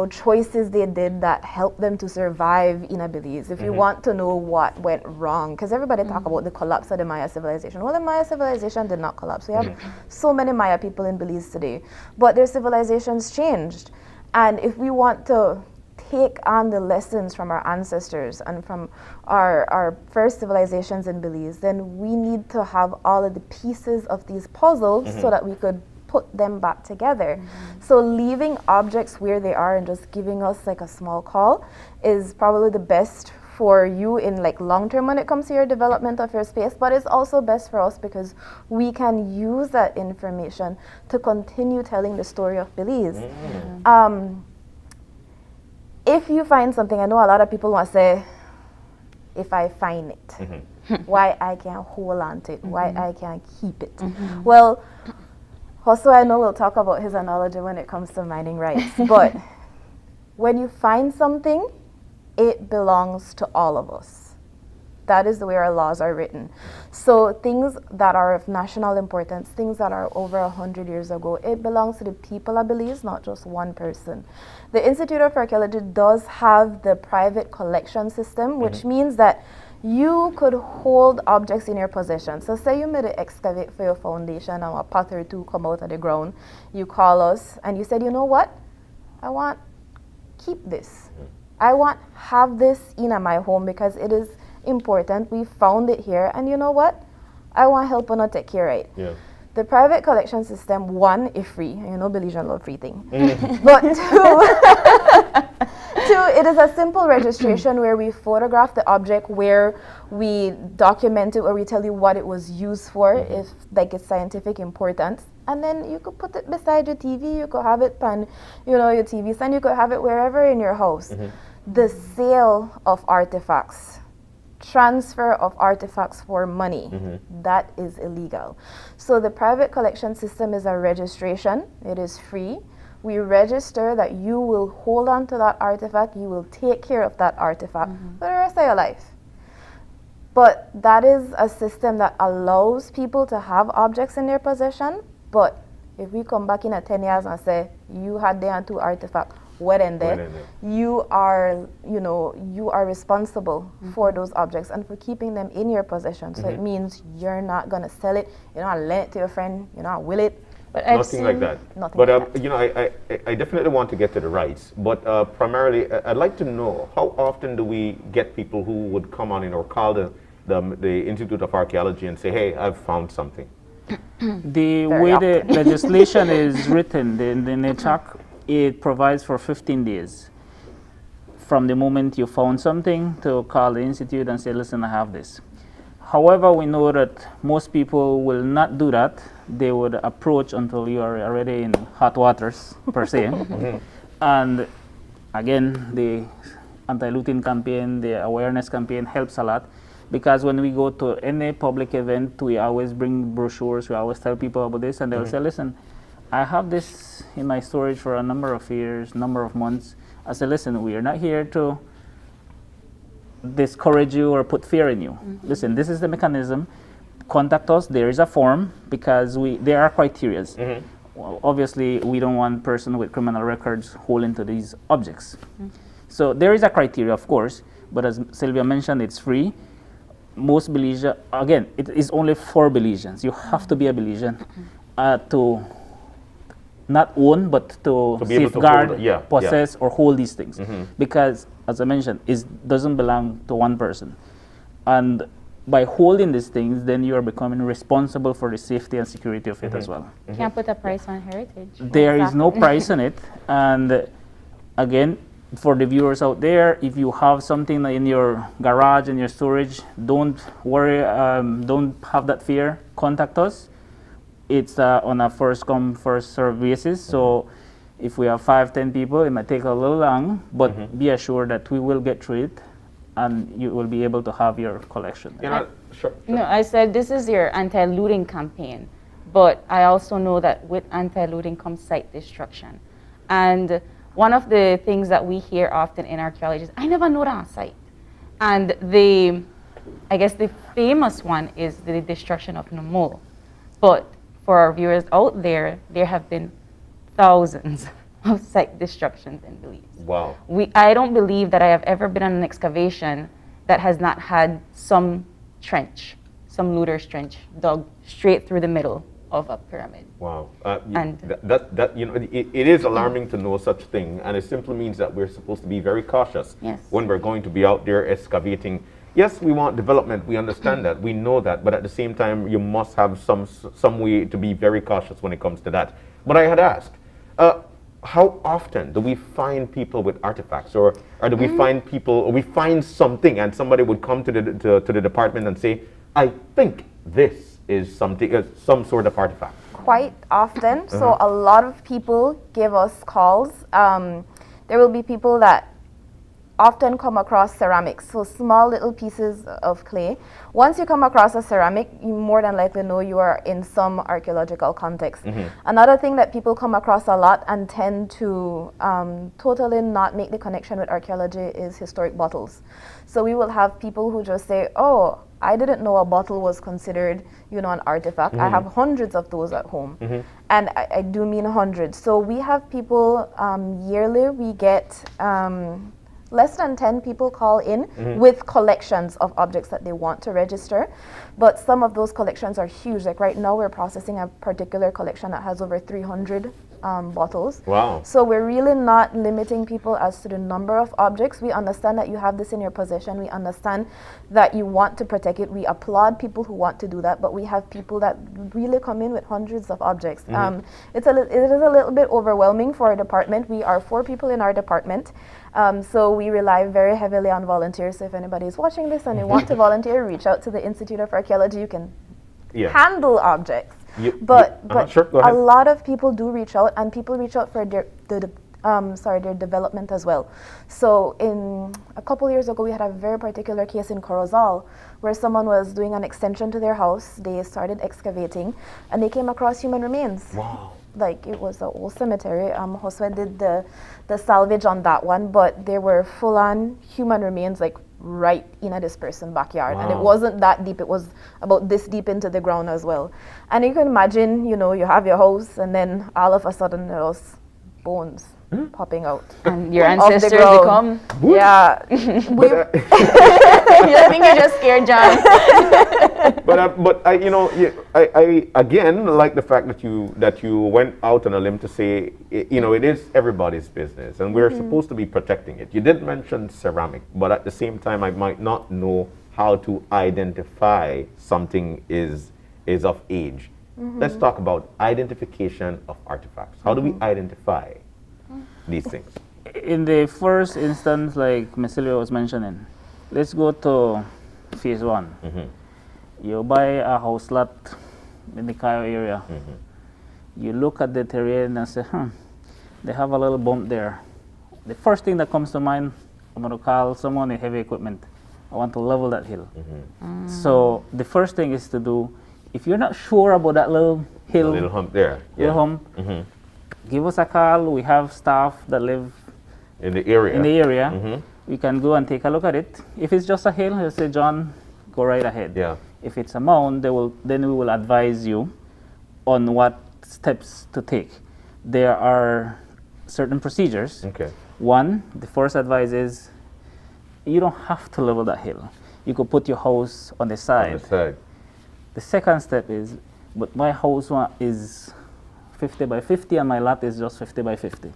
choices they did that helped them to survive in Belize, if you want to know what went wrong, because everybody talk about the collapse of the Maya civilization. Well, the Maya civilization did not collapse. We have so many Maya people in Belize today, but their civilizations changed. And if we want to take on the lessons from our ancestors and from our first civilizations in Belize, then we need to have all of the pieces of these puzzles so that we could put them back together. So leaving objects where they are and just giving us like a small call is probably the best for you in like long term when it comes to your development of your space, but it's also best for us because we can use that information to continue telling the story of Belize. If you find something, I know a lot of people want to say, if I find it, why I can't hold on to it, why I can't keep it. Well, also, I know we'll talk about his analogy when it comes to mining rights, but when you find something, it belongs to all of us. That is the way our laws are written. So things that are of national importance, things that are over 100 years ago, it belongs to the people of Belize, not just one person. The Institute of Archaeology does have the private collection system, which means that you could hold objects in your possession. So say you made an excavate for your foundation and a pot or two come out of the ground. You call us and you said, you know what? I want keep this. I want have this in my home because it is important. We found it here and you know what? I want help on take care of it. Yeah. The private collection system, one, is free. You know Belizean love free thing. But two, it is a simple registration where we photograph the object, where we document it, or we tell you what it was used for, if like it's scientific importance. And then you could put it beside your TV, you could have it on, your TV stand, you could have it wherever in your house. The sale of artifacts, transfer of artifacts for money, that is illegal. So the private collection system is a registration. It is free. We register that you will hold on to that artifact, you will take care of that artifact for the rest of your life. But that is a system that allows people to have objects in their possession. But if we come back in 10 years and say, you had there two artifacts, what in there? You are responsible for those objects and for keeping them in your possession. So it means you're not gonna sell it, you're not lend it to your friend, you're not will it. But nothing like that. I definitely want to get to the rights, but primarily I'd like to know how often do we get people who would come on in or call the Institute of Archaeology and say, hey, I've found something. The way the legislation is written, the NECHAC, it provides for 15 days from the moment you found something to call the institute and say, listen, I have this. However, we know that most people will not do that. They would approach until you are already in hot waters, per se. And again, the anti-looting campaign, the awareness campaign helps a lot, because when we go to any public event, we always bring brochures, we always tell people about this, and they'll say, listen, I have this in my storage for a number of years, number of months. I say, listen, we are not here to discourage you or put fear in you. Listen, this is the mechanism. Contact us. There is a form, because there are criteria. Well, obviously, we don't want person with criminal records holding to these objects. So there is a criteria, of course, but as Sylvia mentioned, it's free. Most Belizean, again, it is only for Belizeans. You have to be a Belizean to not own, but to safeguard, possess, or hold these things. Because, as I mentioned, it doesn't belong to one person. And by holding these things, then you are becoming responsible for the safety and security of it as well. Can't put a price on heritage. There is no price on it. And again, for the viewers out there, if you have something in your garage, in your storage, don't worry, don't have that fear. Contact us. It's on a first come, first serve basis. So if we have 5-10 people, it might take a little long, but be assured that we will get through it, and you will be able to have your collection. No, I said this is your anti-looting campaign, but I also know that with anti-looting comes site destruction. And one of the things that we hear often in archaeology is, I never know that site. And I guess the famous one is the destruction of Namul. But for our viewers out there, there have been thousands of site destructions in Belize. Wow. I don't believe that I have ever been on an excavation that has not had some trench, some looter's trench, dug straight through the middle of a pyramid. Wow. It is alarming to know such thing, and it simply means that we're supposed to be very cautious when we're going to be out there excavating. Yes, we want development, we understand that, we know that, but at the same time, you must have some way to be very cautious when it comes to that. But I had asked, how often do we find people with artifacts, or do we find people, or we find something and somebody would come to the department and say, I think this is something, some sort of artifact? Quite often. So a lot of people give us calls. There will be people that often come across ceramics, so small little pieces of clay. Once you come across a ceramic, you more than likely know you are in some archaeological context. Another thing that people come across a lot and tend to totally not make the connection with archaeology is historic bottles. So we will have people who just say, oh, I didn't know a bottle was considered, an artifact. I have hundreds of those at home. And I do mean hundreds. So we have people, yearly we get less than 10 people call in with collections of objects that they want to register. But some of those collections are huge. Like right now we're processing a particular collection that has over 300 bottles. Wow. So we're really not limiting people as to the number of objects. We understand that you have this in your possession. We understand that you want to protect it. We applaud people who want to do that, but we have people that really come in with hundreds of objects. It is a little bit overwhelming for our department. We are 4 people in our department. So we rely very heavily on volunteers. So if anybody is watching this and they want to volunteer, reach out to the Institute of Archaeology. You can handle objects. But a lot of people do reach out, and people reach out for their development as well. So a couple years ago, we had a very particular case in Corozal where someone was doing an extension to their house. They started excavating, and they came across human remains. Wow. Like it was an old cemetery. Josue did the salvage on that one, but there were full-on human remains, like right in this person's backyard. And it wasn't that deep. It was about this deep into the ground as well. And you can imagine, you have your house, and then all of a sudden there's bones popping out. And your ancestors, they come. Yeah. I think you just scared John. But I again like the fact that you went out on a limb to say, it is everybody's business, and we're supposed to be protecting it. You did mention ceramic, but at the same time, I might not know how to identify something is of age. Let's talk about identification of artifacts. How do we identify these things? In the first instance, like Ms. Sylvia was mentioning, let's go to phase 1. You buy a house lot in the Cayo area. You look at the terrain and say, they have a little bump there. The first thing that comes to mind, I'm going to call someone with heavy equipment. I want to level that hill. So the first thing is to do, if you're not sure about that little hill, little hump there, little hump, give us a call. We have staff that live in the area. We can go and take a look at it. If it's just a hill, they'll say, John, go right ahead. Yeah. If it's a mound, then we will advise you on what steps to take. There are certain procedures. Okay. One, the first advice is you don't have to level that hill. You could put your house on the side. On the side. The second step is, but my house is 50 by 50 and my lot is just 50 by 50.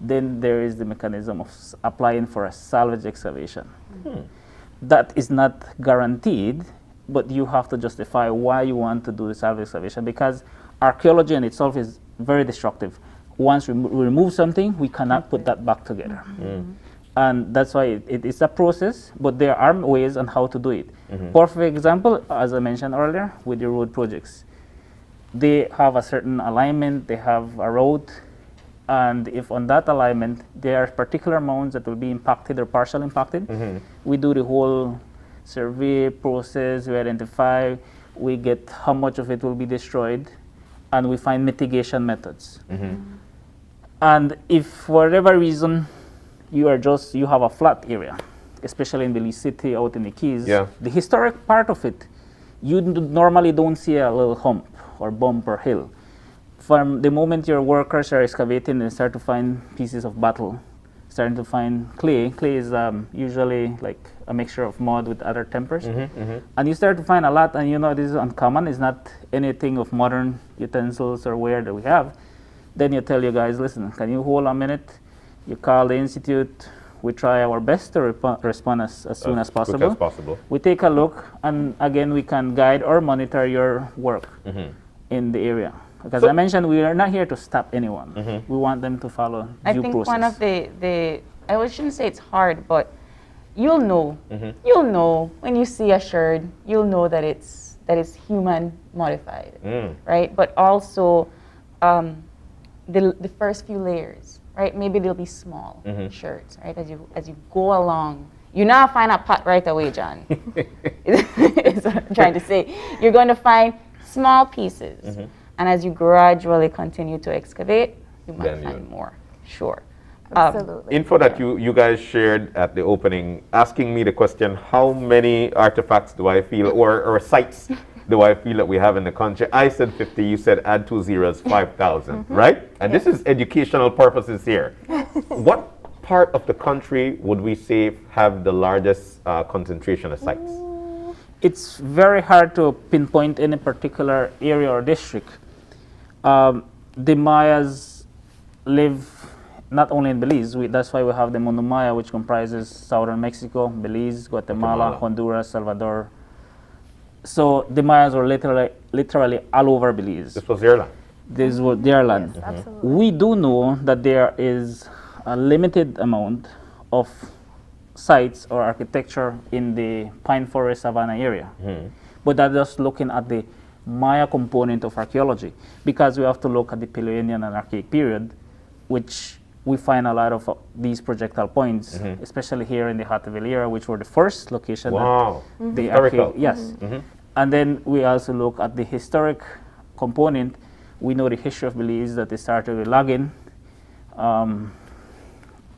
Then there is the mechanism of applying for a salvage excavation. That is not guaranteed, but you have to justify why you want to do the salvage excavation, because archaeology in itself is very destructive. Once we remove something, we cannot put that back together. And that's why it's a process, but there are ways on how to do it. Perfect example, as I mentioned earlier, with the road projects. They have a certain alignment, they have a road, and if on that alignment, there are particular mounds that will be impacted or partially impacted, we do the whole survey process, we identify, we get how much of it will be destroyed, and we find mitigation methods. And if for whatever reason you have a flat area, especially in Belize City, out in the Keys, the historic part of it, you normally don't see a little hump or bump or hill. From the moment your workers are excavating and start to find pieces of battle, starting to find clay is usually like a mixture of mud with other tempers. And you start to find a lot, and you know this is uncommon, it's not anything of modern utensils or ware that we have. Then you tell your guys, listen, can you hold a minute? You call the institute, we try our best to respond as soon as possible. We take a look, and again, we can guide or monitor your work in the area. Because I mentioned, we are not here to stop anyone. We want them to follow due process. I think one of I shouldn't say it's hard, but you'll know. You'll know when you see a sherd, you'll know that it's human modified, right? But also the first few layers, right? Maybe they'll be small sherds, right? As you go along, you now find a pot right away, John. Is what I'm trying to say. You're going to find small pieces, and as you gradually continue to excavate, you might find more. Sure. Absolutely. Info that you guys shared at the opening, asking me the question, how many artifacts do I feel, or sites do I feel that we have in the country? I said 50, you said add 2 zeros, 5,000, right? And this is educational purposes here. What part of the country would we say have the largest concentration of sites? It's very hard to pinpoint any particular area or district. The Mayas live not only in Belize, that's why we have the Mundo Maya, which comprises southern Mexico, Belize, Guatemala, Honduras, Salvador. So the Mayas were literally all over Belize. This was their land. This was their land. Yes, absolutely. We do know that there is a limited amount of sites or architecture in the pine forest savanna area. But that's just looking at the Maya component of archaeology, because we have to look at the Paleoindian and Archaic period, which we find a lot of these projectile points, especially here in the Hattaville era, which were the first location. Wow. That the archaic, yes. And then we also look at the historic component. We know the history of Belize, that they started with logging.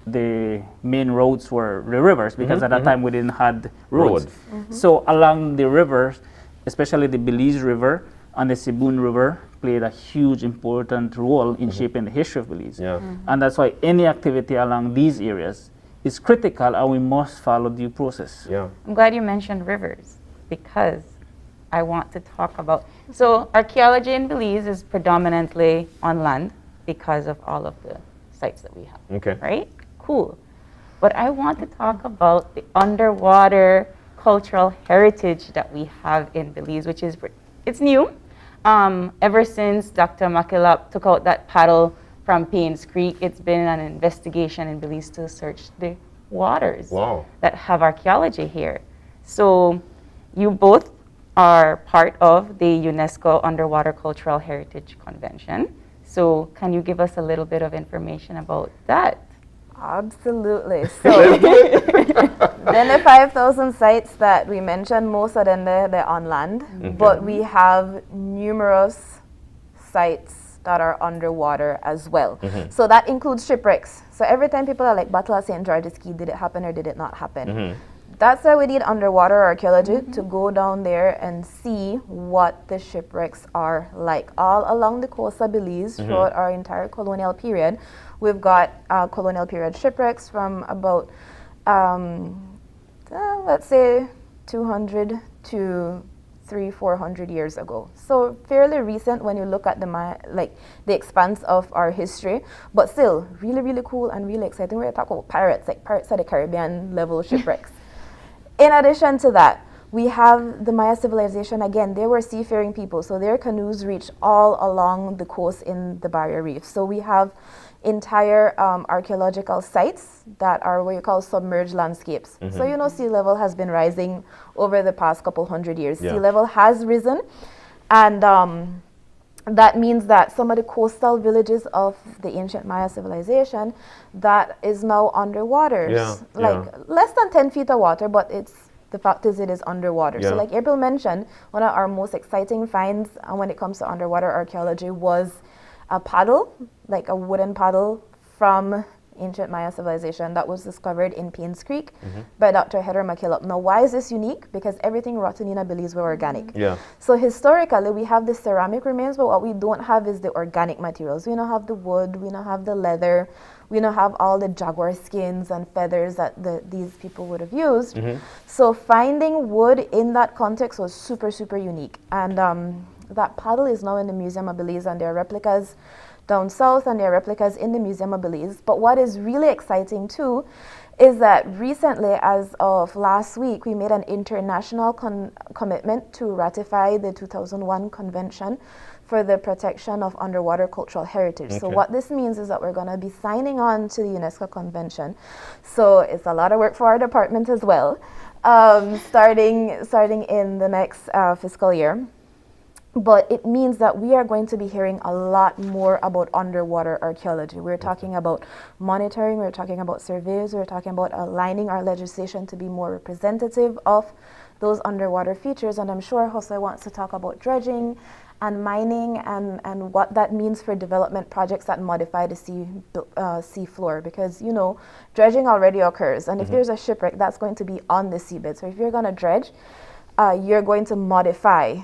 The main roads were the rivers, because at that time we didn't have roads. So along the rivers, especially the Belize River and the Sibun River, played a huge important role in shaping the history of Belize. And that's why any activity along these areas is critical, and we must follow due process. I'm glad you mentioned rivers, because I want to talk about, so archaeology in Belize is predominantly on land because of all of the sites that we have, right? Cool. But I want to talk about the underwater cultural heritage that we have in Belize, which is, it's new. Ever since Dr. Makilap took out that paddle from Paynes Creek, it's been an investigation in Belize to search the waters that have archaeology here. So you both are part of the UNESCO Underwater Cultural Heritage Convention. So can you give us a little bit of information about that? Absolutely. So then the 5,000 sites that we mentioned, most of them they're on land, but we have numerous sites that are underwater as well. So that includes shipwrecks. So every time people are like, Battle of St. George's Key, did it happen or did it not happen? That's why we need underwater archaeology to go down there and see what the shipwrecks are like. All along the coast of Belize, throughout our entire colonial period, we've got colonial period shipwrecks from about, let's say, 200 to 300-400 years ago. So fairly recent when you look at the expanse of our history, but still really, really cool and really exciting. We're talking about pirates, like Pirates of the Caribbean level shipwrecks. In addition to that, we have the Maya civilization. Again, they were seafaring people, so their canoes reached all along the coast in the Barrier Reef. So we have entire archaeological sites that are what you call submerged landscapes. So you know, sea level has been rising over the past couple hundred years. Sea level has risen, and that means that some of the coastal villages of the ancient Maya civilization that is now underwater, less than 10 feet of water, but the fact is it is underwater. So like April mentioned, one of our most exciting finds when it comes to underwater archaeology was a paddle, like a wooden paddle from ancient Maya civilization that was discovered in Paynes Creek by Dr. Heather McKillop. Now, why is this unique? Because everything rotten in Belize were organic. So historically, we have the ceramic remains, but what we don't have is the organic materials. We don't have the wood, we don't have the leather, we don't have all the jaguar skins and feathers that these people would have used. So finding wood in that context was super, super unique. And that paddle is now in the Museum of Belize, and there are replicas down south and there are replicas in the Museum of Belize. But what is really exciting too is that recently, as of last week, we made an international commitment to ratify the 2001 Convention for the Protection of Underwater Cultural Heritage. So what this means is that we're going to be signing on to the UNESCO Convention. So it's a lot of work for our department as well, starting in the next fiscal year. But it means that we are going to be hearing a lot more about underwater archaeology. We're talking about monitoring, we're talking about surveys, we're talking about aligning our legislation to be more representative of those underwater features. And I'm sure Jose wants to talk about dredging and mining and what that means for development projects that modify the sea floor. Because, you know, dredging already occurs. And if there's a shipwreck, that's going to be on the seabed. So if you're going to dredge, you're going to modify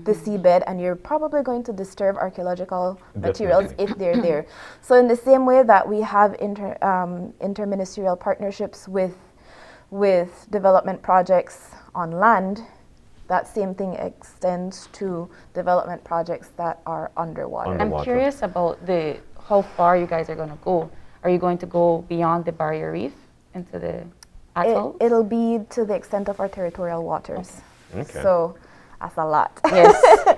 the seabed, and you're probably going to disturb archaeological materials if they're there. So in the same way that we have interministerial partnerships with development projects on land, that same thing extends to development projects that are underwater. I'm curious about how far you guys are going to go. Are you going to go beyond the Barrier Reef into the atoll? It'll be to the extent of our territorial waters. So that's a lot.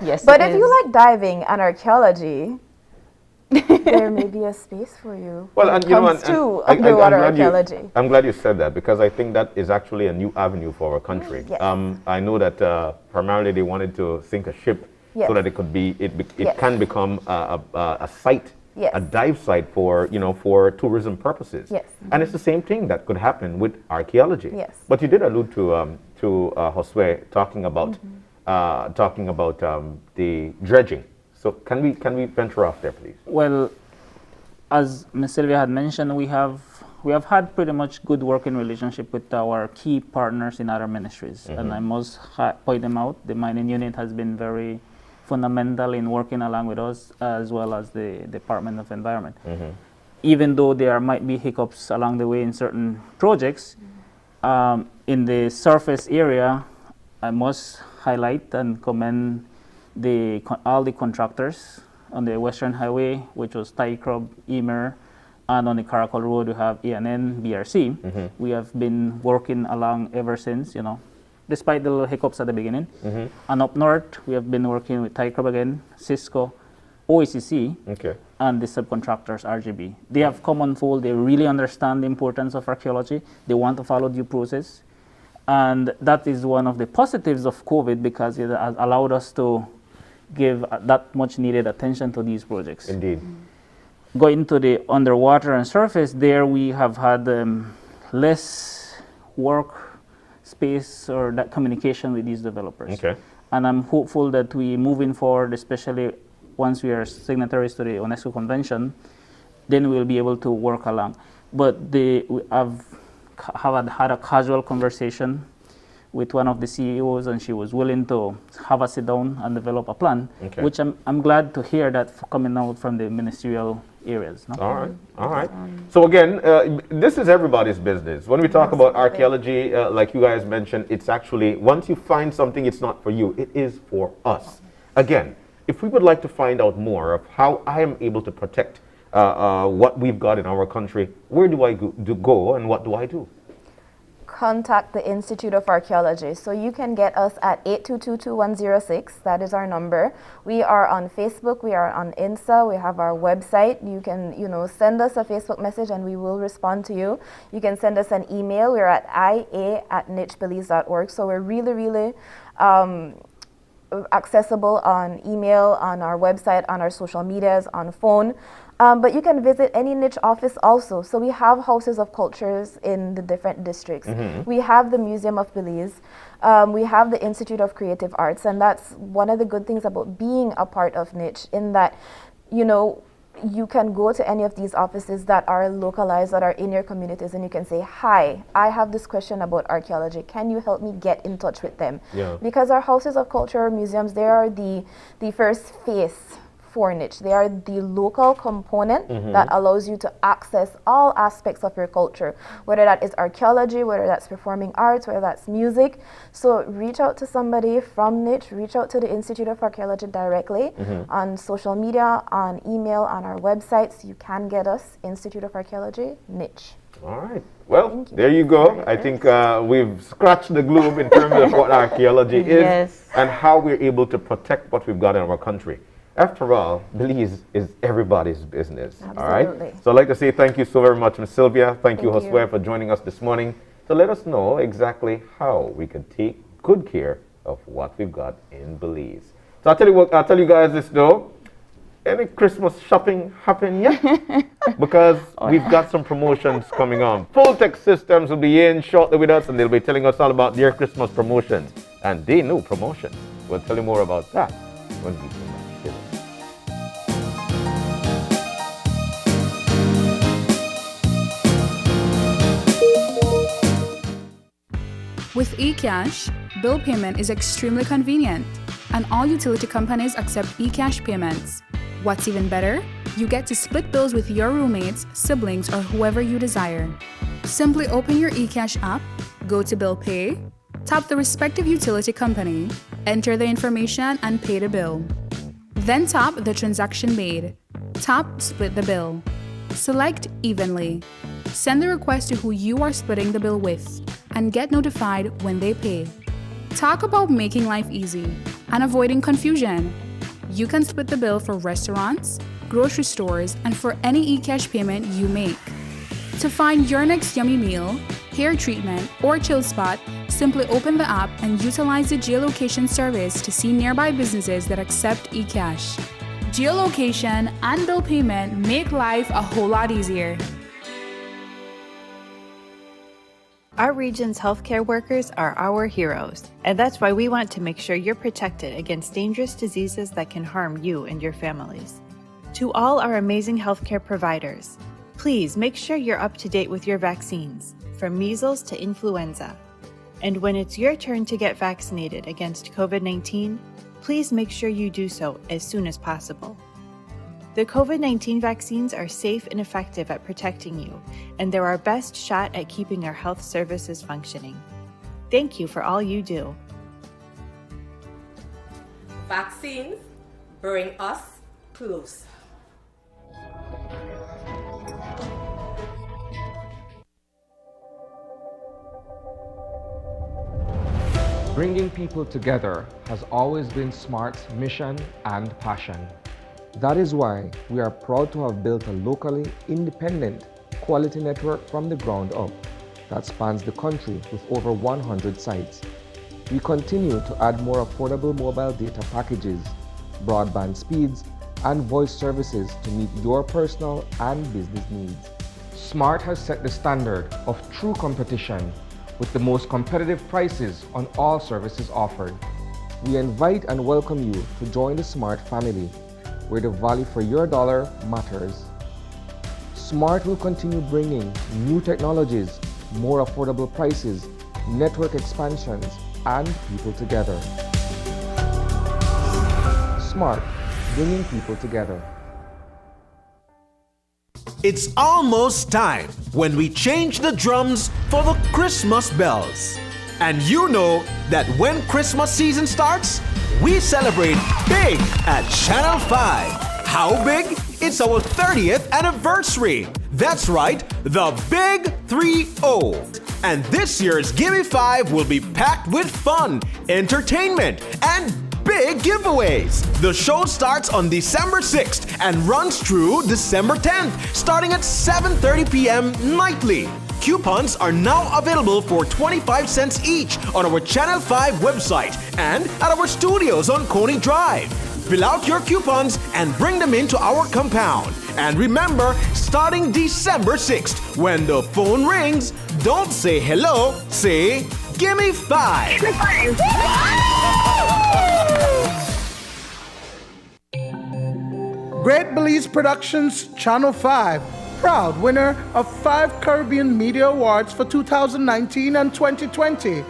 Yes. But if you like diving and archaeology, there may be a space for you. Well, and you know, underwater archaeology. I'm glad you said that, because I think that is actually a new avenue for our country. I know that primarily they wanted to sink a ship so that it can become a site, a dive site for for tourism purposes. And it's the same thing that could happen with archaeology. But you did allude to Josue talking about the dredging. So can we venture off there, please? Well, as Ms. Sylvia had mentioned, we have had pretty much good working relationship with our key partners in other ministries, and I must point them out. The mining unit has been very fundamental in working along with us, as well as the Department of Environment. Even though there might be hiccups along the way in certain projects, in the surface area, I must highlight and commend all the contractors on the Western Highway, which was Tycrob, Emer, and on the Caracol Road we have ENN, BRC. We have been working along ever since, despite the little hiccups at the beginning. And up north, we have been working with Tycrob again, Cisco, OECC, and the subcontractors, RGB. They have come on fold. They really understand the importance of archaeology. They want to follow due process. And that is one of the positives of COVID, because it has allowed us to give that much needed attention to these projects. Indeed. Going to the underwater and surface, there we have had less work space or that communication with these developers. Okay. And I'm hopeful that we moving forward, especially once we are signatories to the UNESCO Convention, then we'll be able to we have had a casual conversation with one of the CEOs, and she was willing to have us sit down and develop a plan, okay. which I'm glad to hear that coming out from the ministerial areas. No? All right, all right. So again, this is everybody's business. When we talk about archaeology, like you guys mentioned, it's actually, once you find something, it's not for you, it is for us. Again, if we would like to find out more of how I am able to protect what we've got in our country, where do I go and what do I do? Contact the Institute of Archaeology. So you can get us at 822-2106. That is our number. We are on Facebook. We are on Insta. We have our website. You can, send us a Facebook message and we will respond to you. You can send us an email. We're at ia@nichbelize.org. So we're really, really accessible on email, on our website, on our social medias, on phone. But you can visit any niche office also. So we have houses of cultures in the different districts. We have the Museum of Belize. We have the Institute of Creative Arts. And that's one of the good things about being a part of niche, in that, you can go to any of these offices that are localized, that are in your communities, and you can say, hi, I have this question about archaeology. Can you help me get in touch with them? Yeah. Because our houses of culture, museums, they are the first face for niche. They are the local component that allows you to access all aspects of your culture, whether that is archaeology, whether that's performing arts, whether that's music. So reach out to somebody from niche, reach out to the Institute of Archaeology directly on social media, on email, on our websites. You can get us, Institute of Archaeology, niche. All right. Well, there you go. I think we've scratched the globe in terms of what archaeology is and how we're able to protect what we've got in our country. After all, Belize is everybody's business. Absolutely. All right. So I'd like to say thank you so very much, Ms. Sylvia. Thank you, Josue, for joining us this morning to let us know exactly how we can take good care of what we've got in Belize. So I'll tell you guys this though. Any Christmas shopping happen yet? Because we've got some promotions coming on. Full Tech Systems will be in shortly with us, and they'll be telling us all about their Christmas promotions. And they know promotions. We'll tell you more about that when we come back. With eCash, bill payment is extremely convenient, and all utility companies accept eCash payments. What's even better? You get to split bills with your roommates, siblings, or whoever you desire. Simply open your eCash app, go to Bill Pay, tap the respective utility company, enter the information, and pay the bill. Then tap the transaction made. Tap Split the bill. Select Evenly. Send the request to who you are splitting the bill with, and get notified when they pay. Talk about making life easy and avoiding confusion. You can split the bill for restaurants, grocery stores, and for any eCash payment you make. To find your next yummy meal, hair treatment, or chill spot, simply open the app and utilize the geolocation service to see nearby businesses that accept eCash. Geolocation and bill payment make life a whole lot easier. Our region's healthcare workers are our heroes, and that's why we want to make sure you're protected against dangerous diseases that can harm you and your families. To all our amazing healthcare providers, please make sure you're up to date with your vaccines, from measles to influenza. And when it's your turn to get vaccinated against COVID-19, please make sure you do so as soon as possible. The COVID-19 vaccines are safe and effective at protecting you, and they're our best shot at keeping our health services functioning. Thank you for all you do. Vaccines bring us close. Bringing people together has always been SMART's mission and passion. That is why we are proud to have built a locally independent quality network from the ground up. that spans the country with over 100 sites. We continue to add more affordable mobile data packages, broadband speeds, and voice services to meet your personal and business needs. Smart has set the standard of true competition with the most competitive prices on all services offered. We invite and welcome you to join the Smart family, where the value for your dollar matters. Smart will continue bringing new technologies, more affordable prices, network expansions, and people together. Smart, bringing people together. It's almost time when we change the drums for the Christmas bells. And you know that when Christmas season starts, we celebrate big at Channel 5. How big? It's our 30th anniversary. That's right, the Big 3-0. And this year's Gimme 5 will be packed with fun, entertainment, and big giveaways. The show starts on December 6th and runs through December 10th, starting at 7:30 p.m. nightly. Coupons are now available for 25 cents each on our Channel 5 website and at our studios on Coney Drive. Fill out your coupons and bring them into our compound. And remember, starting December 6th, when the phone rings, don't say hello, say Gimme 5. Great Belize Productions Channel 5, proud winner of 5 Caribbean Media Awards for 2019 and 2020.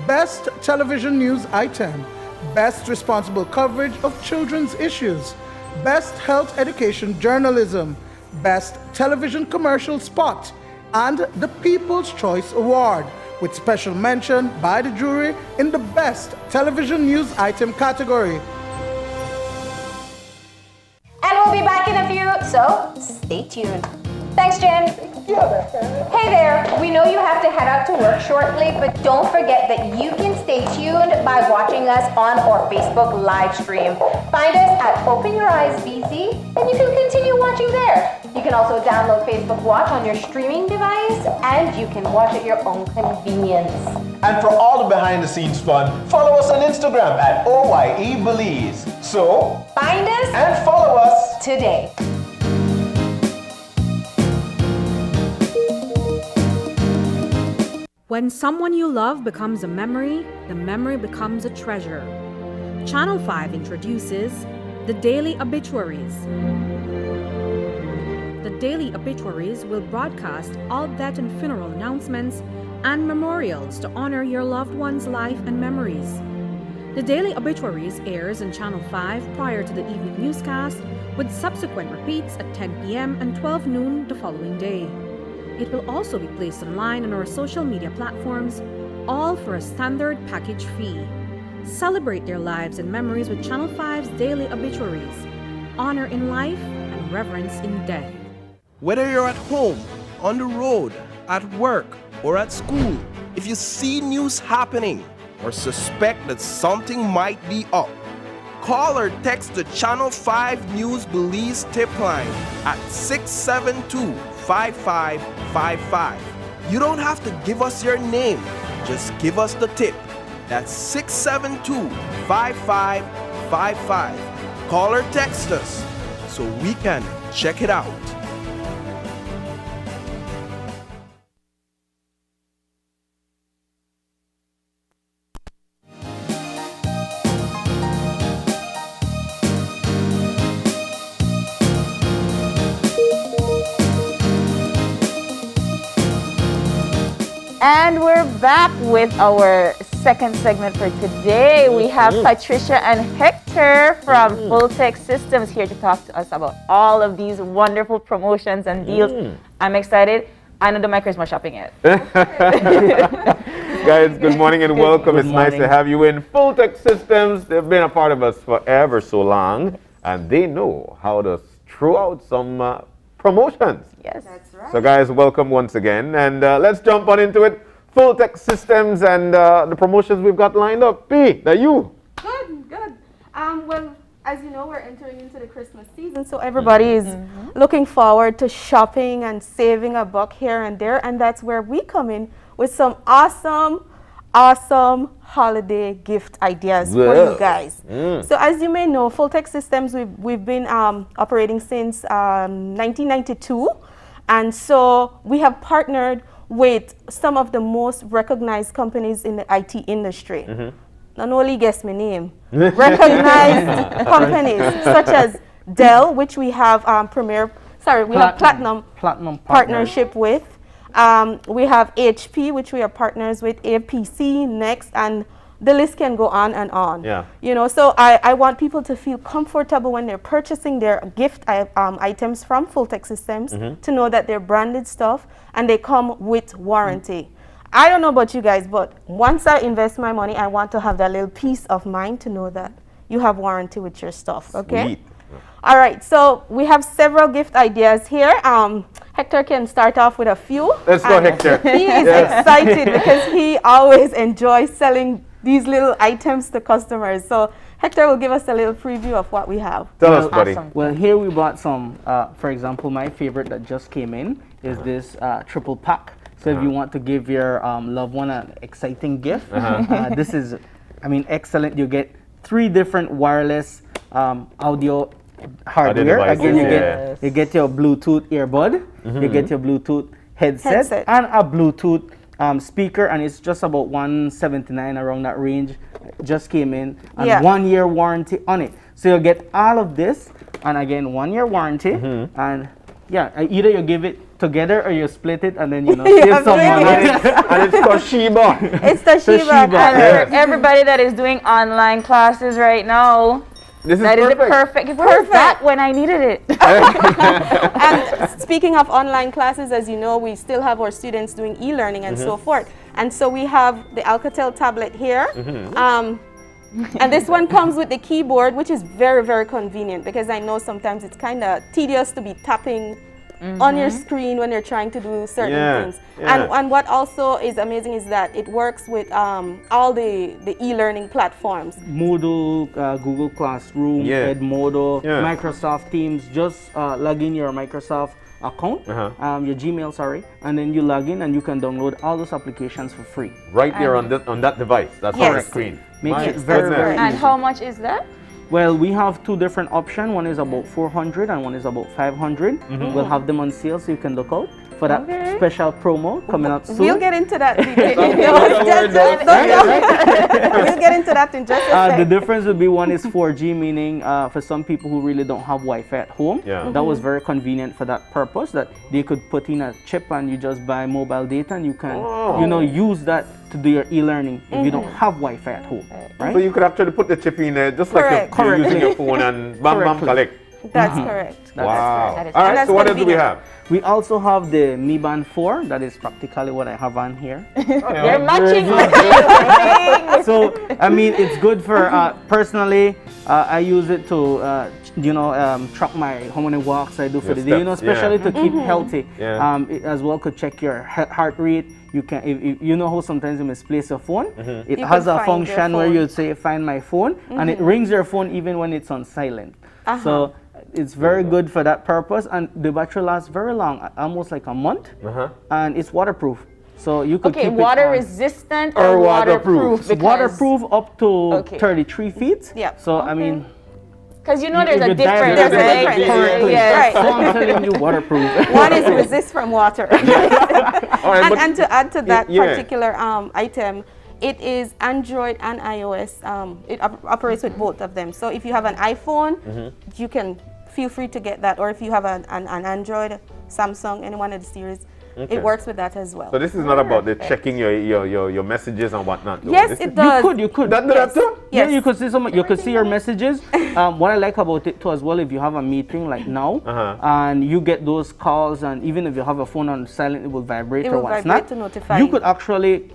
Best Television News Item, Best Responsible Coverage of Children's Issues, Best Health Education Journalism, Best Television Commercial Spot, and the People's Choice Award, with special mention by the jury in the Best Television News Item category. And we'll be back in a few, so stay tuned. Thanks, Jen. Hey there, we know you have to head out to work shortly, but don't forget that you can stay tuned by watching us on our Facebook live stream. Find us at Open Your Eyes BC, and you can continue watching there. You can also download Facebook Watch on your streaming device, and you can watch at your own convenience. And for all the behind-the-scenes fun, follow us on Instagram at OYE Belize. So, find us and follow us today. When someone you love becomes a memory, the memory becomes a treasure. Channel 5 introduces the Daily Obituaries. The Daily Obituaries will broadcast all death and funeral announcements and memorials to honor your loved one's life and memories. The Daily Obituaries airs on Channel 5 prior to the evening newscast, with subsequent repeats at 10 p.m. and 12 noon the following day. It will also be placed online on our social media platforms, all for a standard package fee. Celebrate their lives and memories with Channel 5's Daily Obituaries. Honor in life and reverence in death. Whether you're at home, on the road, at work, or at school, if you see news happening or suspect that something might be up, call or text the Channel 5 News Belize tip line at 672-5555. You don't have to give us your name, just give us the tip. That's 672-5555. Call or text us so we can check it out. And we're back with our second segment for today. We have Patricia and Hector from Fulltech Systems here to talk to us about all of these wonderful promotions and deals. I'm excited. I know the my Christmas shopping yet. Guys, good morning and welcome. It's nice to have you in Fulltech Systems. They've been a part of us for ever so long, and they know how to throw out some promotions. Yes, that's right. So guys, welcome once again, and let's jump on into it. Fulltech Systems and the promotions we've got lined up. P, that you? Good. Well, as you know, we're entering into the Christmas season, so everybody is looking forward to shopping and saving a buck here and there, and that's where we come in with some awesome holiday gift ideas for you guys. So as you may know, Fulltech Systems, we've been operating since 1992, and so we have partnered with some of the most recognized companies in the IT industry. Not only guess my name, recognized companies such as Dell, which we have platinum partnership with. We have HP, which we are partners with, APC, Next, and the list can go on and on. Yeah. You know, so I want people to feel comfortable when they're purchasing their gift items from Fulltech Systems to know that they're branded stuff and they come with warranty. I don't know about you guys, but once I invest my money, I want to have that little peace of mind to know that you have warranty with your stuff, okay? Sweet. All right, so we have several gift ideas here. Hector can start off with a few. Let's go, Hector. He is excited because he always enjoys selling these little items to customers. So Hector will give us a little preview of what we have. Tell us, buddy. Well, here we bought some, for example, my favorite that just came in is this triple pack. So if you want to give your loved one an exciting gift, this is, excellent. You get 3 different wireless audio hardware. Again, you get your Bluetooth earbud, you get your Bluetooth headset. And a Bluetooth speaker, and it's just about $179 around that range. Just came in, and 1-year warranty on it. So you'll get all of this, and again 1-year warranty, and either you give it together or you split it and then save some money. And it's Toshiba. It's Toshiba. And for everybody that is doing online classes right now, that is perfect. Where's that when I needed it? And speaking of online classes, as you know, we still have our students doing e-learning and so forth. And so we have the Alcatel tablet here. And this one comes with the keyboard, which is very, very convenient because I know sometimes it's kind of tedious to be tapping on your screen when you're trying to do certain things. And what also is amazing is that it works with all the e-learning platforms. Moodle, Google Classroom, Edmodo, Microsoft Teams. Just log in your Microsoft account, your Gmail, and then you log in and you can download all those applications for free. Right there on that device. That's on the screen. Makes it very And how much is that? Well, we have 2 different options. One is about $400 and one is about $500. We'll have them on sale, so you can look out for that special promo coming up soon. We'll get into that. We'll get into that in just a second. The difference would be one is 4G, meaning for some people who really don't have Wi-Fi at home, that was very convenient for that purpose, that they could put in a chip and you just buy mobile data and you can use that to do your e-learning if you don't have Wi-Fi at home, right? So you could actually put the chip in there just like you're using your phone and bam bam collect. That's correct. Wow. All right, so what else do we have? We also have the Mi Band 4. That is practically what I have on here. They're matching. So, it's good for, personally, I use it to, track how many walks I do for the day, especially to keep healthy. It as well could check your heart rate. You can, if you know how sometimes you misplace your phone, it has a function where you say, find my phone, and it rings your phone even when it's on silent. So, it's very good for that purpose, and the battery lasts very long, almost like a month, and it's waterproof. So you could keep it water resistant or waterproof? Waterproof up to 33 feet. Yeah. So because there's a difference. So I'm telling you, waterproof. One is resist from water. And to add to that particular item, it is Android and iOS. It operates with both of them. So if you have an iPhone, you can feel free to get that. Or if you have an Android, Samsung, any one of the series, it works with that as well. So this is not about the checking your messages and whatnot. Though. Yes, it does. You could. That too? Yes. Yeah, you could see you could see your messages. What I like about it too as well, if you have a meeting like now, and you get those calls, and even if you have a phone on silent, it will vibrate or what's not. To notify you could actually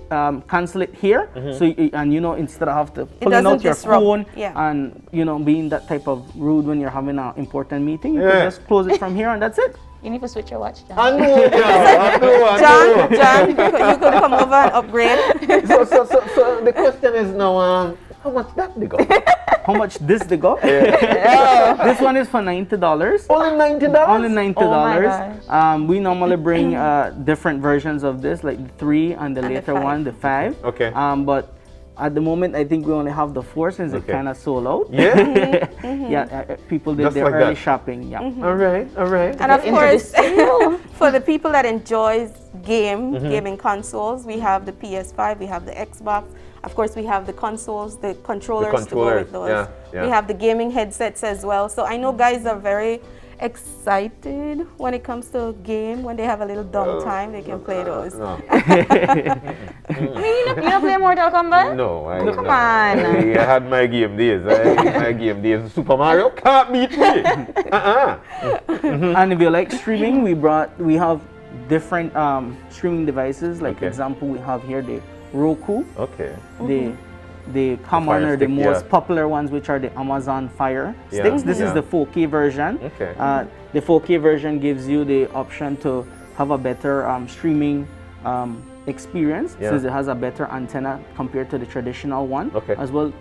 cancel it here. So instead of have to pulling out your phone and being that type of rude when you're having an important meeting, you could just close it from here and that's it. You need to switch your watch, John. John, you could come over and upgrade. So the question is now, how much that they go? how much they go? This one is for $90. Only $90? Only $90. Oh my gosh. We normally bring different versions of this, like the 3 and the later one, the 5. Okay. But at the moment, I think we only have the 4 since it kind of sold out. Yeah? Yeah, people did Just their like early that. shopping. Yeah. All right, all right. And of course, for the people that enjoys gaming consoles, we have the PS5, we have the Xbox. Of course, we have the consoles, the controllers to go with those. Yeah, yeah. We have the gaming headsets as well. So I know guys are very excited when it comes to game. When they have a little downtime, they can play those. No. You don't play Mortal Kombat? No, Come on. I had my game days. My game days. Super Mario can't beat me. And if you like streaming, we have different streaming devices. Like example, we have here the Roku. Okay. The common or the Stick, most popular ones, which are the Amazon Fire Sticks. This is the 4K version. Okay. The 4K version gives you the option to have a better streaming experience, since it has a better antenna compared to the traditional one. As well,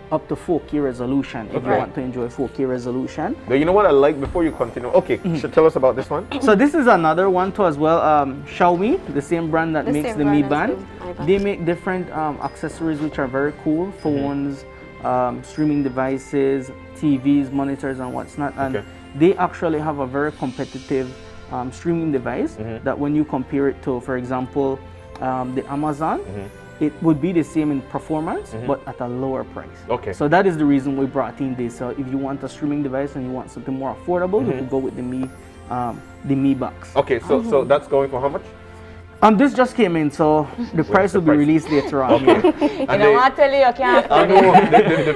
up to 4K resolution if you want to enjoy 4K resolution. Now, you know what I like before you continue? Okay, should tell us about this one? So this is another one too as well. Xiaomi, the same brand that makes the Mi Band. They make different accessories which are very cool. Phones, streaming devices, TVs, monitors and what's not. And they actually have a very competitive streaming device that when you compare it to, for example, the Amazon, it would be the same in performance, but at a lower price. Okay. So that is the reason we brought in this. So if you want a streaming device and you want something more affordable, you can go with the Mi Box. Okay, so that's going for how much? This just came in, so the price will be released later on. Okay. I don't want to tell you, I can't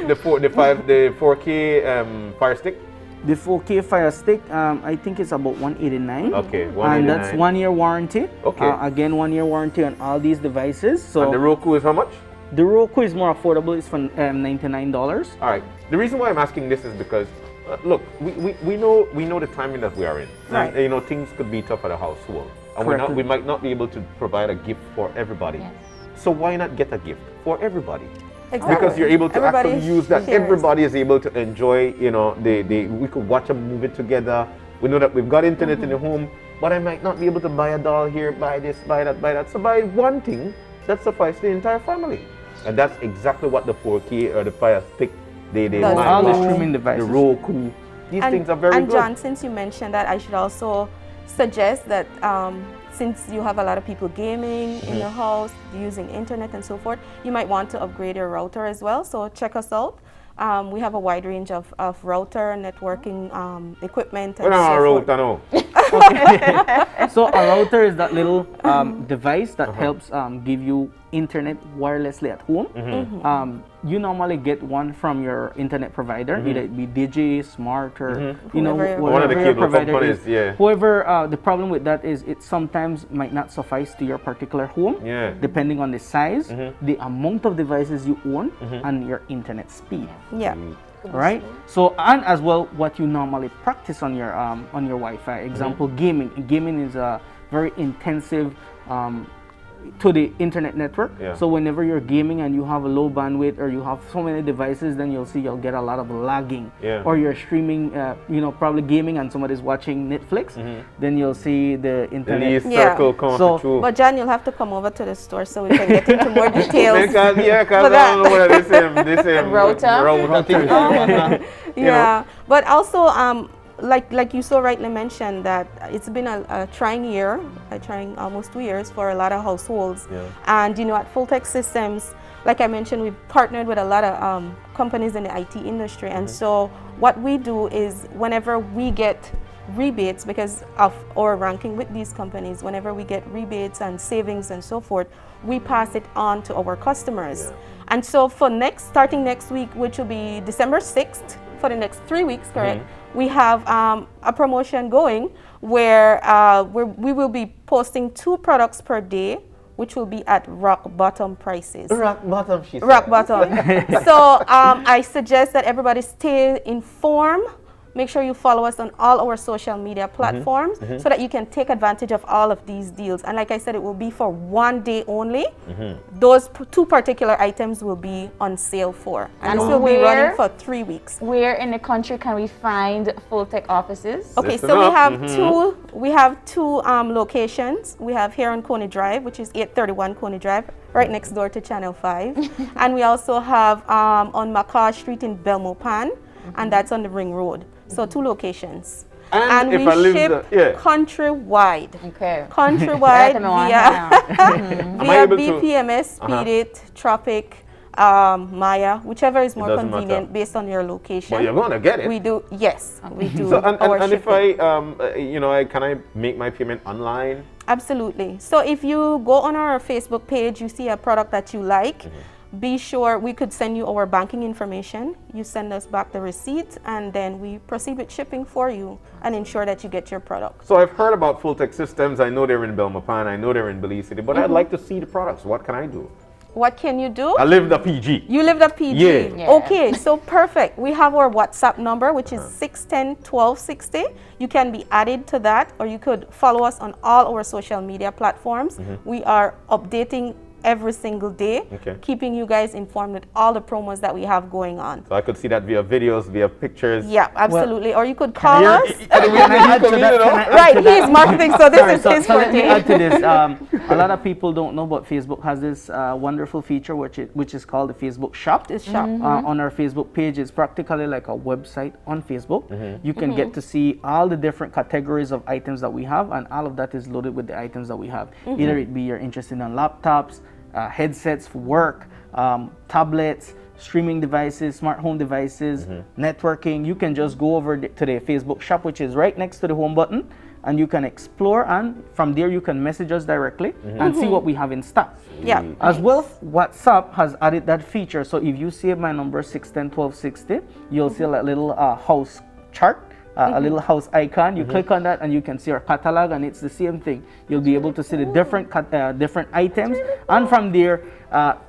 afford it. The 4K Fire Stick? The 4K Fire Stick, I think it's about $189. Okay, $189. And that's 1 year warranty. Okay. Again, 1 year warranty on all these devices. So and the Roku is how much? The Roku is more affordable. It's for $99. All right. The reason why I'm asking this is because, look, we know the timing that we are in. Right. And, you know, things could be tough at a household. And we might not be able to provide a gift for everybody. Yes. So why not get a gift for everybody? Exactly. Because you're able to Everybody actually use that. shares. Everybody is able to enjoy, you know, we could watch a movie together. We know that we've got internet in the home, but I might not be able to buy a doll here, buy this, buy that, buy that. So buy one thing that suffices the entire family. And that's exactly what the 4K or the Fire Stick, they all the streaming devices. The Roku. These things are very good. And John, since you mentioned that, I should also suggest that since you have a lot of people gaming in your house, using internet and so forth, you might want to upgrade your router as well. So check us out. We have a wide range of router, networking equipment. And So a router is that little device that helps give you internet wirelessly at home. You normally get one from your internet provider, either it be Digi, Smart, or you know, whatever your provider is. However, the problem with that is it sometimes might not suffice to your particular home, depending on the size, the amount of devices you own, and your internet speed. Yeah. Right. So and as well, what you normally practice on your Wi-Fi. Example, gaming. Gaming is a very intensive to the internet network. So whenever you're gaming and you have a low bandwidth or you have so many devices, then you'll get a lot of lagging. Or you're streaming, you know, probably gaming and somebody's watching Netflix, then you'll see the internet. But John, you'll have to come over to the store so we can get into more details. Because I don't know what this router. Yeah, but also like you so rightly mentioned that it's been a trying year, almost 2 years for a lot of households. And you know, at Full Tech Systems, like I mentioned, we've partnered with a lot of companies in the IT industry. And so what we do is whenever we get rebates because of our ranking with these companies, whenever we get rebates and savings and so forth, we pass it on to our customers. And so for starting next week, which will be December 6th, for the next 3 weeks, correct? We have a promotion going where we will be posting 2 products per day, which will be at rock bottom prices. Rock bottom, she said. Rock bottom. So I suggest that everybody stay informed make sure you follow us on all our social media platforms so that you can take advantage of all of these deals. And like I said, it will be for one day only. Those two particular items will be on sale for. And this will be running for 3 weeks. Where in the country can we find Full-Tech offices? Okay, so we have two locations. We have here on Coney Drive, which is 831 Coney Drive, right next door to Channel 5. And we also have on Macaw Street in Belmopan, and that's on the Ring Road. So 2 locations. And we ship countrywide. Okay. Countrywide via BPMS, Speedit, Tropic, Maya, whichever is more convenient based on your location. Well, you're going to get it. We do, yes, we do. So, and if I, can I make my payment online? Absolutely. So if you go on our Facebook page, you see a product that you like, be sure we could send you our banking information. You send us back the receipt, and then we proceed with shipping for you and ensure that you get your product. So I've heard about Full-Tech Systems. I know they're in Belmopan. I know they're in Belize City, but I'd like to see the products. What can I do? What can you do? I live the PG. You live the PG? Yeah. Okay, so perfect. We have our WhatsApp number, which is 610-1260. You can be added to that, or you could follow us on all our social media platforms. We are updating every single day, keeping you guys informed with all the promos that we have going on. So I could see that via videos, via pictures. Yeah, absolutely. Or you could call us. Right, he's marketing, so this is his so let me forte. add to this. A lot of people don't know, but Facebook has this wonderful feature which is called the Facebook Shop. It's Shop. On our Facebook page, it's practically like a website on Facebook. You can get to see all the different categories of items that we have, and all of that is loaded with the items that we have. Either it be you're interested in laptops, headsets for work, tablets, streaming devices, smart home devices, networking. You can just go over to the Facebook Shop, which is right next to the home button, and you can explore, and from there you can message us directly and see what we have in stock. Yeah. As well, WhatsApp has added that feature. So if you save my number 610-1260, you'll see a little house chart. A little house icon. You click on that and you can see our catalog, and it's the same thing. You'll be able to see the different items, and from there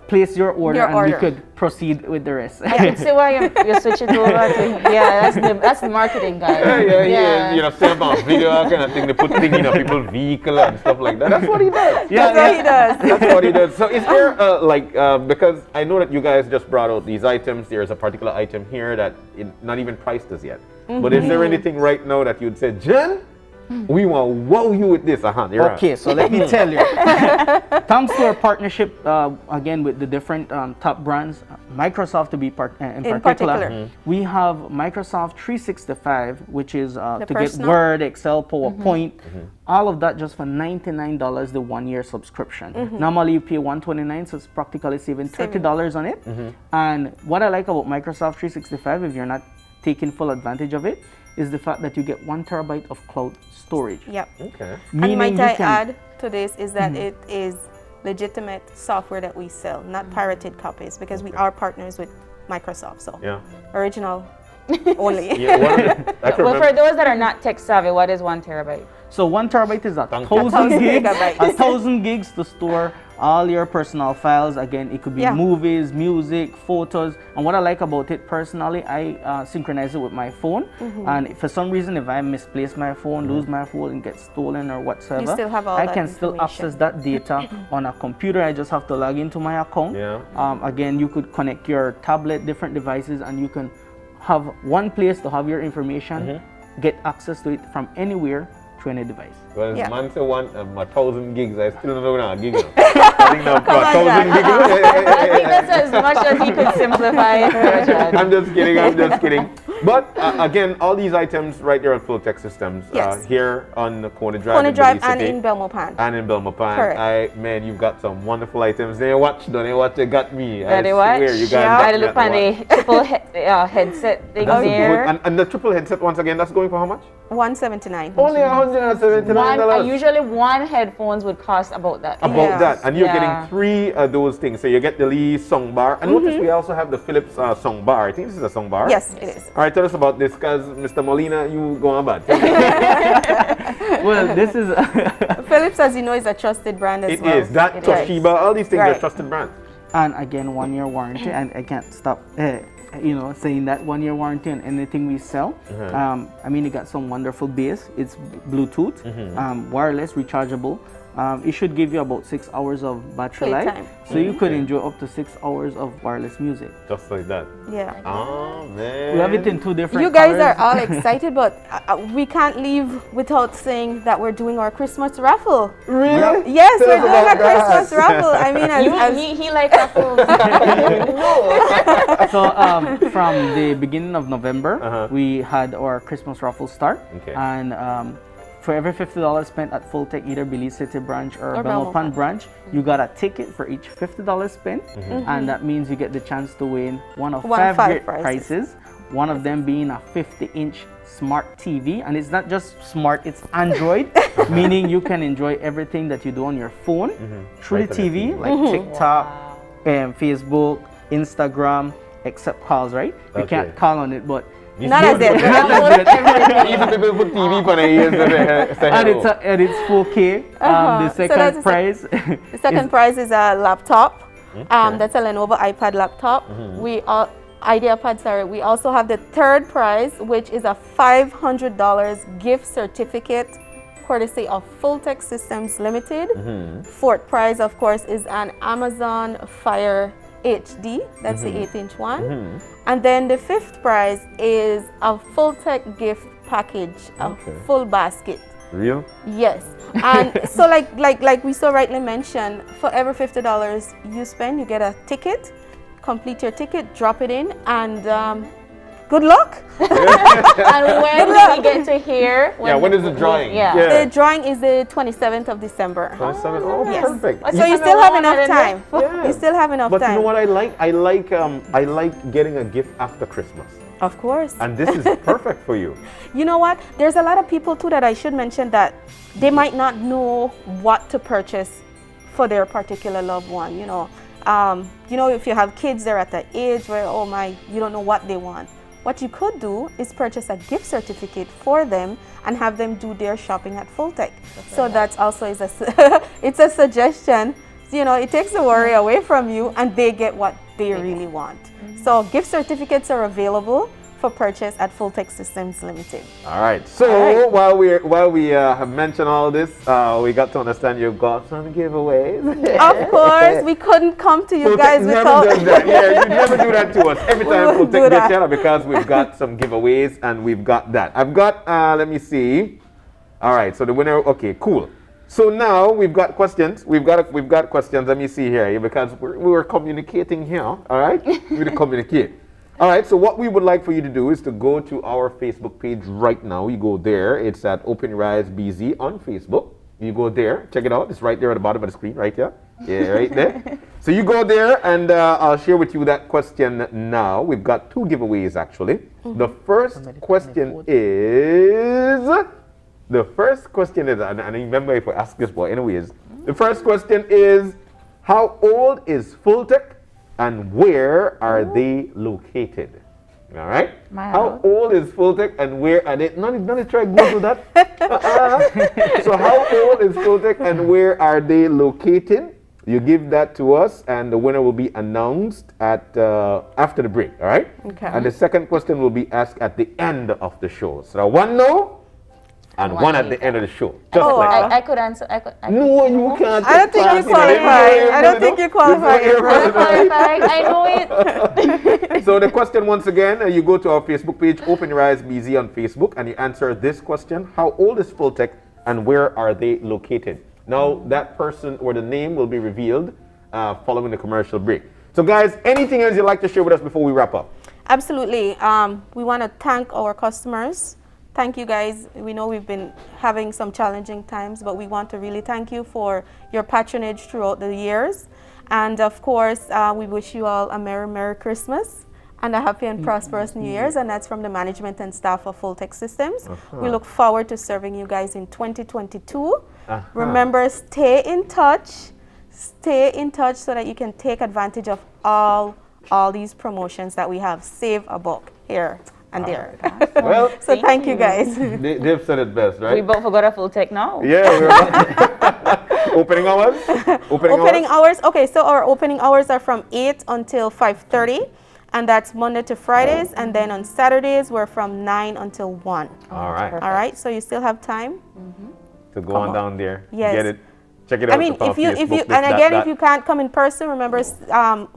place your order, and you could proceed with the rest. I can see why you're switching over to that's the marketing guy. Yeah. Set up a video kind of thing. They put things in a people's vehicle and stuff like that. That's what he does. That's what he does. That's what he does. So is there because I know that you guys just brought out these items. There's a particular item here that not even priced as yet. But is there anything right now that you'd say, Jen, we want to wow you with this? Okay, so let me tell you. Thanks to our partnership, again, with the different top brands, Microsoft to be in particular, we have Microsoft 365, which is to get Word, Excel, PowerPoint, all of that just for $99, the 1-year subscription. Normally you pay $129, so it's practically saving $30 on it. And what I like about Microsoft 365, if you're not taking full advantage of it, is the fact that you get 1 terabyte of cloud storage. Yep. Okay. And might I add to this is that it is legitimate software that we sell, not pirated copies, because we are partners with Microsoft. So original only. Well, for those that are not tech savvy, what is 1 terabyte? So 1 terabyte is 1,000 gigs, 1,000 gigs to store all your personal files. Again, it could be movies, music, photos. And what I like about it personally, I synchronize it with my phone. And if for some reason, if I misplace my phone, lose my phone, and get stolen or whatsoever, you still have all I can still access that data on a computer. I just have to log into my account. Again, you could connect your tablet, different devices, and you can have one place to have your information, get access to it from anywhere to any device. Well, man say 1,000 gigs. I still don't know now. Gig. I think now 1,000 gigs. I think that's as much as he could simplify it. I'm just kidding. I'm just kidding. But again, all these items right there at Full-Tech Systems here on Coney Drive. Coney Drive and in Belmopan. And in Belmopan. Correct. Man, you've got some wonderful items. They watch, don't they? What they got me. I swear, you guys look on the triple headset thing there. And the triple headset, once again, that's going for how much? $179. Only $179. Usually one headphones would cost about that. And you're getting 3 of those things. So you get the Lee sound bar. And notice we also have the Philips sound bar. I think this is a sound bar. Yes, it is. All right, tell us about this, because Mr. Molina, you go on bad. Well, this is Philips, as you know, is a trusted brand as well. It is. That Toshiba, all these things are trusted brands. And again, 1 year warranty, and I can't stop saying that 1 year warranty on anything we sell. I mean, it got some wonderful bass. It's Bluetooth, wireless, rechargeable. It should give you about 6 hours of battery life, so you could enjoy up to 6 hours of wireless music. Just like that. Yeah. Oh man. We have it in 2 different You guys colors. are all excited, but we can't leave without saying that we're doing our Christmas raffle. Really? Yes, we're doing a Christmas raffle. I mean, he likes raffles. So from the beginning of November, we had our Christmas raffle start, and for every $50 spent at Full Tech, either Belize City branch or Belmopan branch, you got a ticket for each $50 spent, and that means you get the chance to win one of 5 great prizes. One of them being a 50-inch smart TV, and it's not just smart, it's Android, meaning you can enjoy everything that you do on your phone through the TV, like TikTok, Facebook, Instagram, except calls, right? You can't call on it, but not as it. Even people put TV on their ears and it's 4K. The second prize. The second prize is a laptop. That's a Lenovo iPad laptop. IdeaPad, sorry. We also have the third prize, which is a $500 gift certificate, courtesy of Full Tech Systems Limited. Fourth prize, of course, is an Amazon Fire HD. That's the 8-inch one. And then the fifth prize is a Full Tech gift package, a full basket. Real? Yes. And so like we so rightly mentioned, for every $50 you spend, you get a ticket. Complete your ticket, drop it in, and good luck. And when do we get to hear? When is the drawing? The drawing is the 27th of December. 27th. Oh, perfect. So you still have enough time. You still have enough time. But you know what I like? I like getting a gift after Christmas. Of course. And this is perfect for you. You know what? There's a lot of people too that I should mention that they might not know what to purchase for their particular loved one. You know, if you have kids, they're at the age where, oh my, you don't know what they want. What you could do is purchase a gift certificate for them and have them do their shopping at Full Tech. So that's also it's a suggestion. You know, it takes the worry away from you and they get what they really want. So gift certificates are available for purchase at Full Tech Systems Limited. All right. So while we have mentioned all this, we got to understand you've got some giveaways. Of course, we couldn't come to you Full guys Tech without. never does that. Yeah, you never do that to us. Every time Full Tech gets you, because we've got some giveaways and we've got that. I've got. Let me see. All right. So the winner. Okay. Cool. So now we've got questions. We've got questions. Let me see here, because we were communicating here. All right. We need to communicate. All right, so what we would like for you to do is to go to our Facebook page right now. You go there. It's at Open Your Eyes BZ on Facebook. You go there. Check it out. It's right there at the bottom of the screen, right here. Yeah, right there. So you go there, and I'll share with you that question now. We've got 2 giveaways, actually. The first question is... and I remember if I ask this, but anyways. The first question is, how old is Full Tech? And where are they located? All right. How old is Full Tech and where are they? None try to Google that. So how old is Full Tech and where are they located? You give that to us, and the winner will be announced at after the break. All right. Okay. And the second question will be asked at the end of the show. So one no. And one at the end of the show. Just like that. I could answer. No, you can't. I don't think you qualify. I know it. So the question once again, you go to our Facebook page, Open Your Eyes BZ on Facebook, and you answer this question: how old is Full Tech and where are they located? Now that person or the name will be revealed following the commercial break. So guys, anything else you'd like to share with us before we wrap up? Absolutely. We want to thank our customers. Thank you guys. We know we've been having some challenging times, but we want to really thank you for your patronage throughout the years. And of course, we wish you all a Merry Christmas and a happy and prosperous New Year's. And that's from the management and staff of Full Tech Systems. We look forward to serving you guys in 2022. Remember, stay in touch so that you can take advantage of all these promotions that we have. Save a buck here and there. Well, so thank you guys. They've said it best, right? We both forgot a Full Tech now. Yeah. Opening hours? Opening hours? Okay, so our opening hours are from 8 until 5:30. And that's Monday to Fridays. And then on Saturdays, we're from 9 until 1. All right. All right. So you still have time to go on down there. Yes. Get it. Check it out. I mean, if you if you can't come in person, remember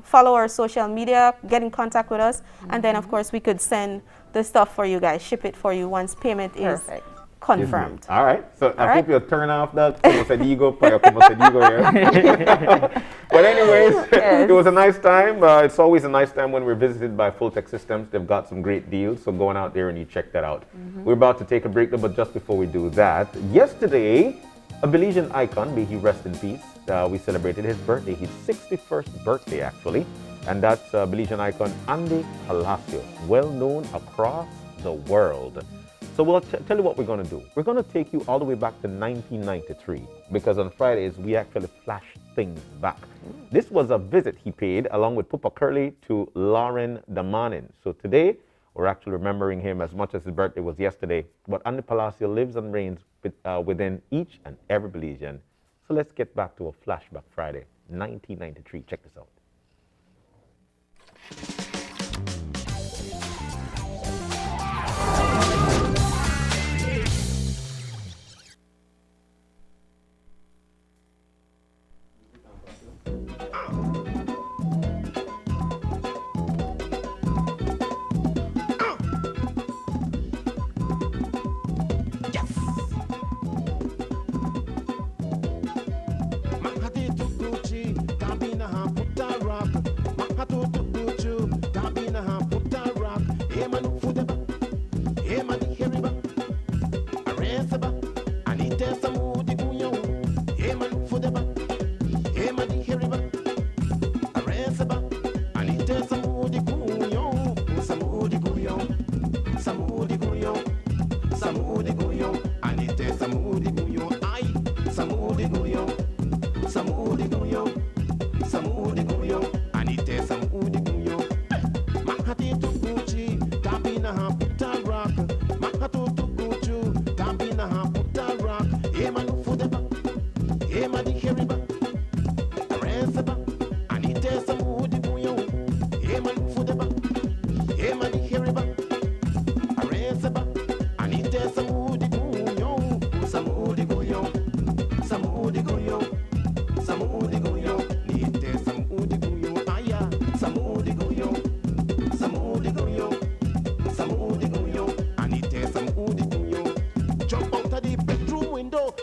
follow our social media, get in contact with us, and then of course we could send the stuff for you guys, ship it for you once payment is confirmed. All right. So I hope you'll turn off that como se digo para como se digo here. But anyways, it was a nice time. It's always a nice time when we're visited by Full Tech Systems. They've got some great deals, so go on out there and you check that out. We're about to take a break, but just before we do that, yesterday, a Belizean icon, may he rest in peace, we celebrated his birthday, his 61st birthday actually, and that's Belizean icon Andy Palacio, well known across the world. So we'll tell you what we're going to do. We're going to take you all the way back to 1993, because on Fridays we actually flash things back. This was a visit he paid along with Pupa Curly to Lauren Damanin. So today we're actually remembering him as much as his birthday was yesterday. But Andy Palacio lives and reigns within each and every Belizean. So let's get back to a Flashback Friday, 1993. Check this out.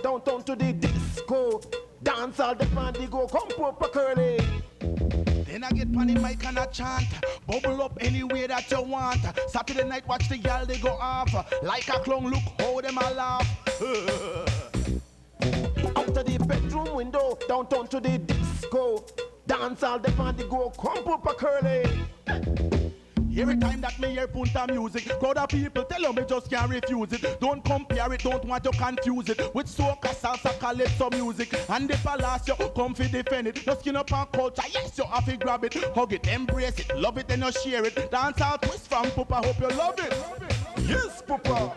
Downtown to the disco, dance all the party go, come Pupa Curly. Then I get on the mic and I chant, bubble up anywhere that you want. Saturday night watch the gal they go off, like a clown look how them a laugh. Out of the bedroom window, downtown to the disco, dance all the party go, come Pupa Curly. Every time that me hear punta music, crowd of people tell me just can't refuse it. Don't compare it, don't want to confuse it with soca, salsa, calypso music. And the Palacio come fi defend it. No skin up on culture, yes you have to grab it, hug it, embrace it, love it and you share it. Dance all twist from Pupa, hope you love it. Yes, Pupa.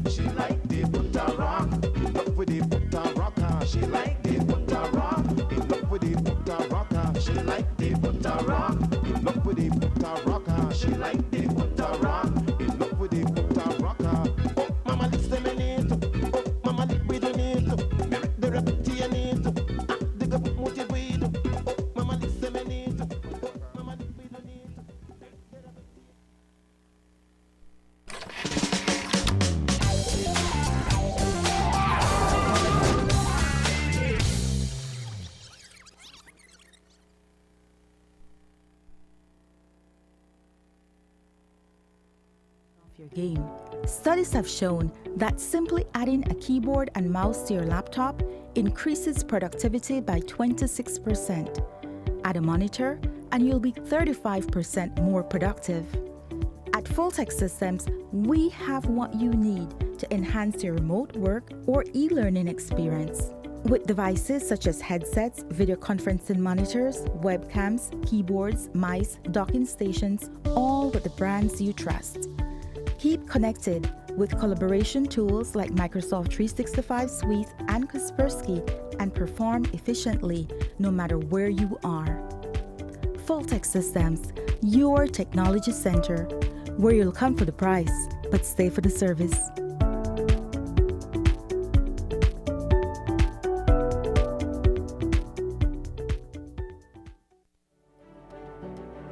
She game. Studies have shown that simply adding a keyboard and mouse to your laptop increases productivity by 26%. Add a monitor, and you'll be 35% more productive. At Fulltech Systems, we have what you need to enhance your remote work or e-learning experience. With devices such as headsets, video conferencing monitors, webcams, keyboards, mice, docking stations, all with the brands you trust. Keep connected with collaboration tools like Microsoft 365 Suite and Kaspersky and perform efficiently no matter where you are. Fulltech Systems, your technology center, where you'll come for the price, but stay for the service.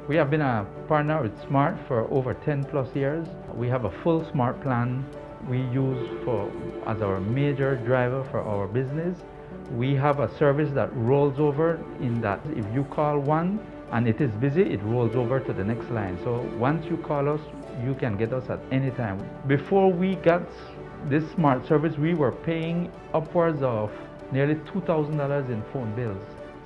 We have been a partner with Smart for over 10 plus years. We have a full Smart plan we use as our major driver for our business. We have a service that rolls over in that if you call one and it is busy, it rolls over to the next line. So once you call us, you can get us at any time. Before we got this Smart service, we were paying upwards of nearly $2,000 in phone bills.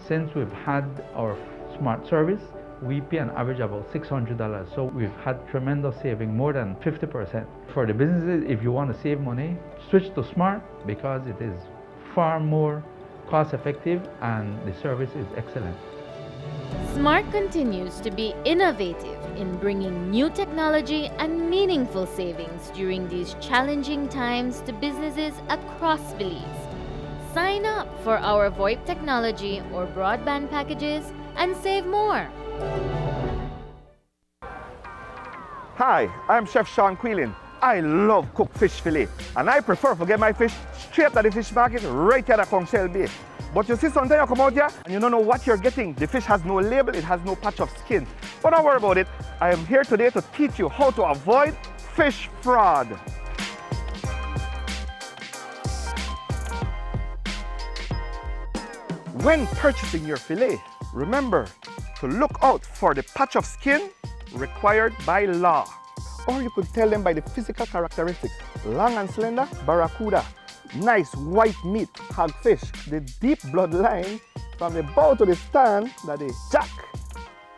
Since we've had our Smart service, we pay an average about $600. So we've had tremendous saving, more than 50%. For the businesses, if you want to save money, switch to Smart because it is far more cost effective and the service is excellent. Smart continues to be innovative in bringing new technology and meaningful savings during these challenging times to businesses across Belize. Sign up for our VoIP technology or broadband packages and save more. Hi, I'm Chef Sean Quillen. I love cooked fish fillet, and I prefer to get my fish straight at the fish market right here at Conchel Bay. But you see, sometimes you come out here and you don't know what you're getting. The fish has no label, it has no patch of skin. But don't worry about it. I am here today to teach you how to avoid fish fraud. When purchasing your fillet, remember to look out for the patch of skin required by law. Or you could tell them by the physical characteristics. Long and slender, barracuda. Nice white meat, hagfish. The deep bloodline from the bow to the stand, that is jack.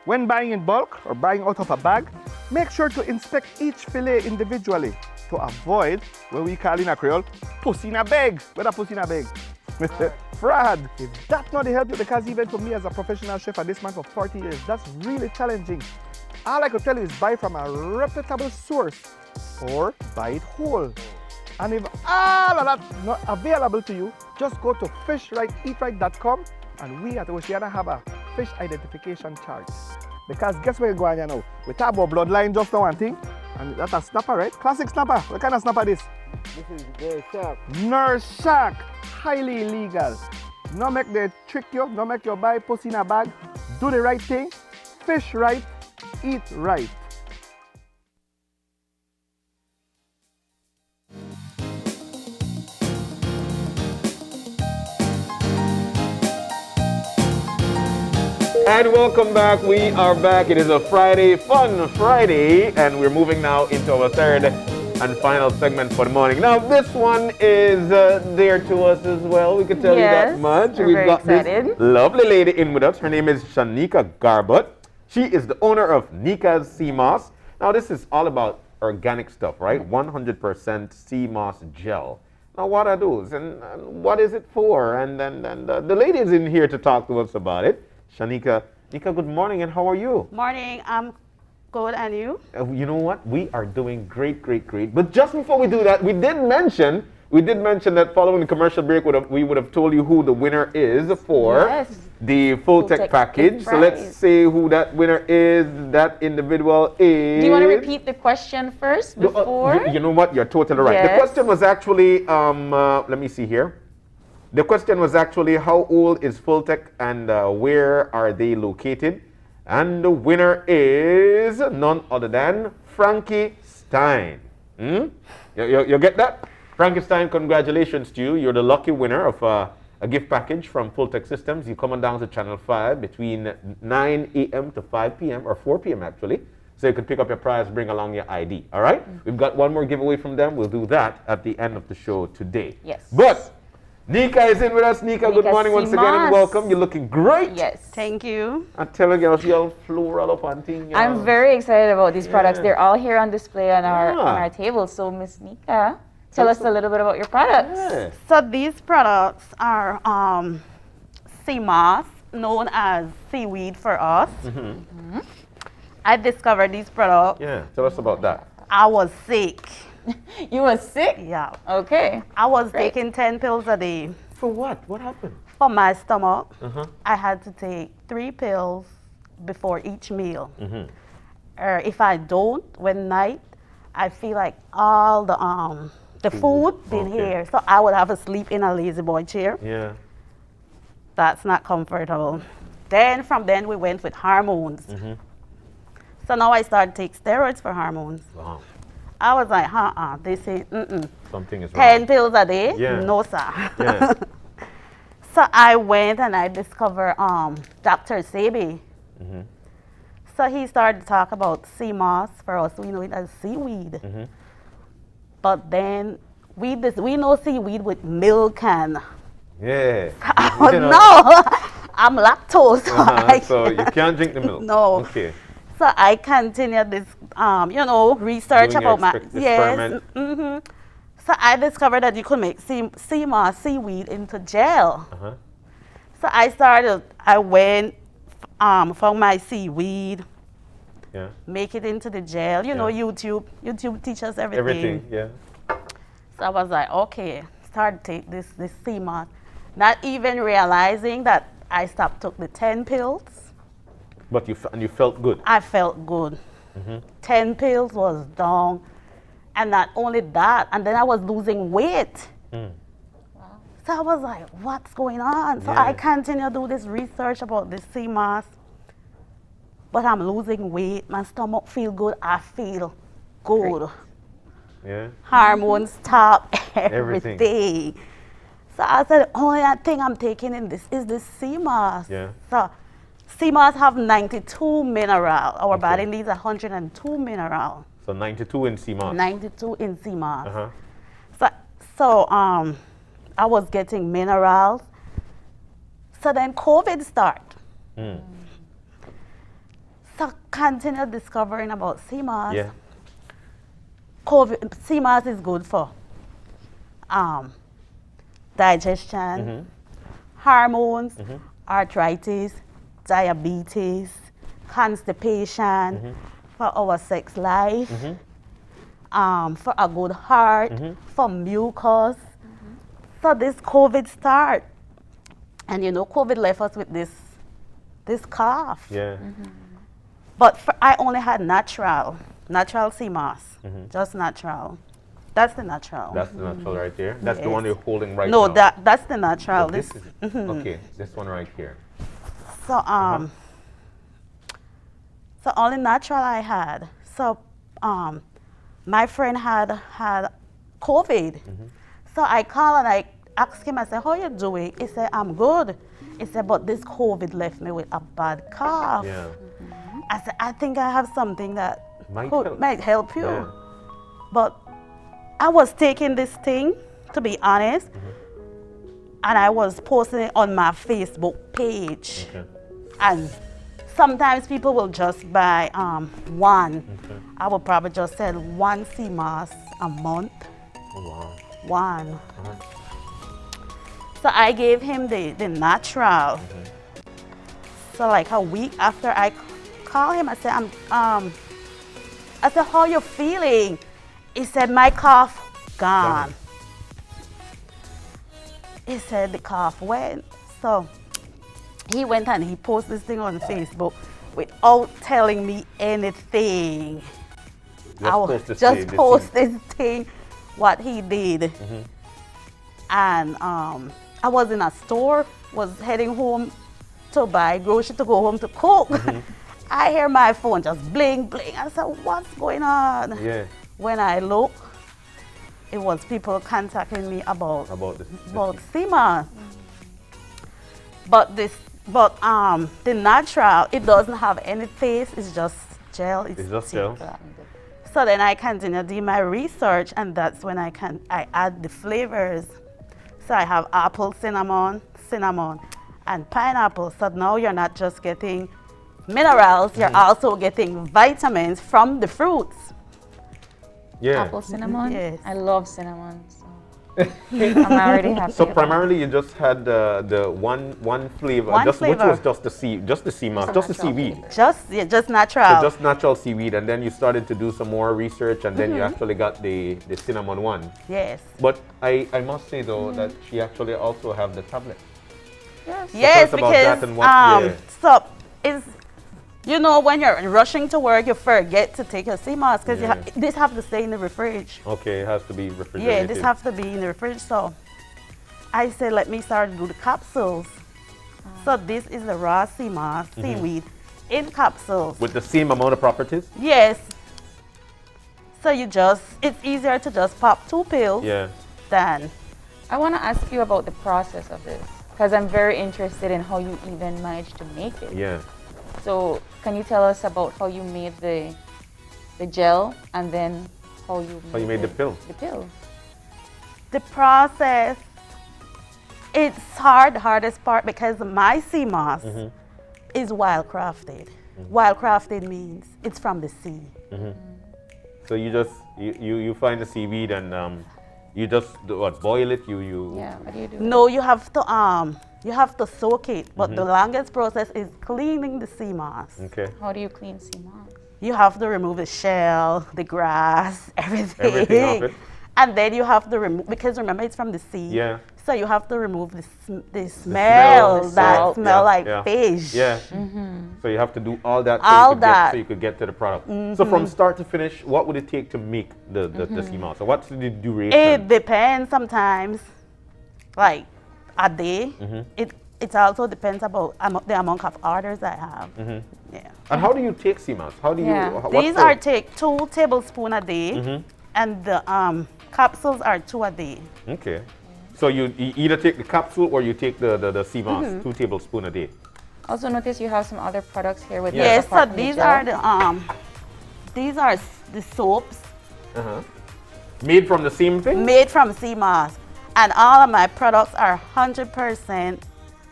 When buying in bulk or buying out of a bag, make sure to inspect each fillet individually to avoid what we call in a Creole, pussy in a bag. What a pussy in a bag? Fraud. If that's not the help you, because even for me as a professional chef at this man for 40 years, that's really challenging. All I could tell you is buy from a reputable source or buy it whole. And if all of that's not available to you, just go to fishrighteatright.com and we at Oceana have a fish identification chart. Because guess where you're going here now? We talk about bloodline just now one thing, and that's a snapper, right? Classic snapper. What kind of snapper this? This is Nurse Shark. Nurse Shark. Highly illegal. No make they trick you, no make you buy pussy in a bag. Do the right thing, fish right, eat right. And welcome back. We are back. It is a Friday, fun Friday, and we're moving now into our third and final segment for the morning. Now, this one is dear to us as well. We can tell you that much. We're We've very got excited. this lovely lady in with us. Her name is Shanika Garbut. She is the owner of Nika's Sea Moss. Now, this is all about organic stuff, right? 100% sea moss gel. Now, what are those and what is it for? And then the lady is in here to talk to us about it. Shanika, good morning, and how are you? Morning, I'm good, and you? You know what? We are doing great. But just before we do that, we did mention that following the commercial break, we would have told you who the winner is for the Fulltech package. So let's say who that winner is. That individual is... Do you want to repeat the question first before? You know what? You're totally right. Yes. The question was actually, let me see here. The question was actually, how old is Fulltech and where are they located? And the winner is none other than Frankie Stein. You get that? Frankie Stein, congratulations to you. You're the lucky winner of a gift package from Fulltech Systems. You come on down to Channel 5 between 9 a.m. to 5 p.m. or 4 p.m. actually. so you could pick up your prize, bring along your ID. All right? We've got one more giveaway from them. We'll do that at the end of the show today. Yes. But Nika is in with us. Nika, good morning once again and welcome. You're looking great. Yes. Thank you. I tell you, girls, you're floral up on thing. I'm very excited about these products. They're all here on display on our table. So, Miss Nika, tell us a little bit about your products. So these products are sea moss, known as seaweed for us. I discovered these products. Yeah, tell us about that. I was sick. You were sick? Yeah. Okay. I was taking 10 pills a day. For what? What happened? For my stomach. I had to take 3 pills before each meal. If I don't, when night, I feel like all the food been here. So I would have to sleep in a lazy boy chair. Yeah. That's not comfortable. Then from then we went with hormones. So now I started to take steroids for hormones. Wow. I was like, they say, something is 10 wrong. pills a day? Yeah. No, sir. Yeah. So I went and I discovered Dr. Sebi. So he started to talk about sea moss. For us, we know it as seaweed. But then we know seaweed with milk and... Yeah. No, I'm lactose. So you can't drink the milk? No. Okay. So I continued this, research Doing about my experiment. So I discovered that you could make sea moss, seaweed into gel. So I went, found my seaweed, make it into the gel. You know, YouTube teaches everything. Everything, yeah. So I was like, okay, start to take this sea moss. Not even realizing that I took the 10 pills. But you felt good? I felt good. 10 pills was down. And not only that, and then I was losing weight. So I was like, what's going on? So I continue to do this research about this sea moss. But I'm losing weight. My stomach feel good. I feel good. Yeah. Hormones top, everything. So I said, the only thing I'm taking in this is this sea moss. Yeah. So sea moss have 92 mineral. Our body needs 102 mineral. So 92 in sea moss. 92 in sea moss. So I was getting minerals. So then COVID started. So continue discovering about sea moss. Yeah. Sea moss is good for digestion, hormones, arthritis, diabetes, constipation, for our sex life, for a good heart, for mucus. So this COVID start, and COVID left us with this cough. Yeah. But I only had natural sea moss, just natural. That's the natural. That's the natural right there? That's the one you're holding right now? No, that's the natural. This is, okay, this one right here. So, so only natural I had. So, my friend had COVID. So I called and I asked him, I said, how you doing? He said, I'm good. He said, but this COVID left me with a bad cough. Yeah. I said, I think I have something that might help you. Yeah. But I was taking this thing, to be honest, and I was posting it on my Facebook page. And sometimes people will just buy one. I would probably just sell 1 sea moss a month. Oh, wow. 1. So I gave him the natural. So like a week after I called him, I said, I said, how you feeling? He said, my cough gone. He said the cough went. So he went and he posted this thing on Facebook without telling me anything. I would just post this thing, what he did. And I was in a store, was heading home to buy groceries to go home to cook. I hear my phone just bling, bling. I said, what's going on? Yeah. When I look, it was people contacting me about sea moss. But the natural, it doesn't have any taste. It's just gel. It's just gel. So then I continue to do my research, and that's when I add the flavors. So I have apple, cinnamon, and pineapple. So now you're not just getting minerals, you're also getting vitamins from the fruits. Yeah. Apple cinnamon? Yes. I love cinnamon. So I'm already happy. So primarily you just had the one flavor, One which flavor. was just the sea moss, just the seaweed. Just natural. So just natural seaweed, and then you started to do some more research, and then you actually got the cinnamon one. Yes. But I must say though that she actually also have the tablet. Yes, So tell us about that and what, so is, you know, when you're rushing to work, you forget to take your sea moss because this have to stay in the fridge. Okay, it has to be refrigerated. Yeah, this have to be in the fridge. So I said, let me start to do the capsules. So this is the raw sea moss, seaweed, in capsules. With the same amount of properties? Yes. So it's easier to just pop 2 pills than. I want to ask you about the process of this because I'm very interested in how you even managed to make it. Yeah. So can you tell us about how you made the gel and then how you made the pill? The pill. The process, it's hard, the hardest part, because my sea moss is wildcrafted. Wildcrafted means it's from the sea. So you just you find the seaweed and you just boil it. Yeah. What do you do? No, you have to soak it. But the longest process is cleaning the sea moss. Okay. How do you clean sea moss? You have to remove the shell, the grass, everything. Everything off it. And then you have to remove, because remember it's from the sea. Yeah. So you have to remove the smell that smell like fish. Yeah. So you have to do all that so you could get to the product. So from start to finish, what would it take to make the sea moss? So what's the duration? It depends sometimes, like a day. It also depends about the amount of orders I have. Yeah. And how do you take sea moss? How do you? These are take 2 tablespoons a day, and the capsules are 2 a day. Okay. So you either take the capsule or you take the sea moss, 2 tablespoons a day. Also notice you have some other products here with yes. So these are the soaps. Made from the same thing. Made from sea moss, and all of my products are 100%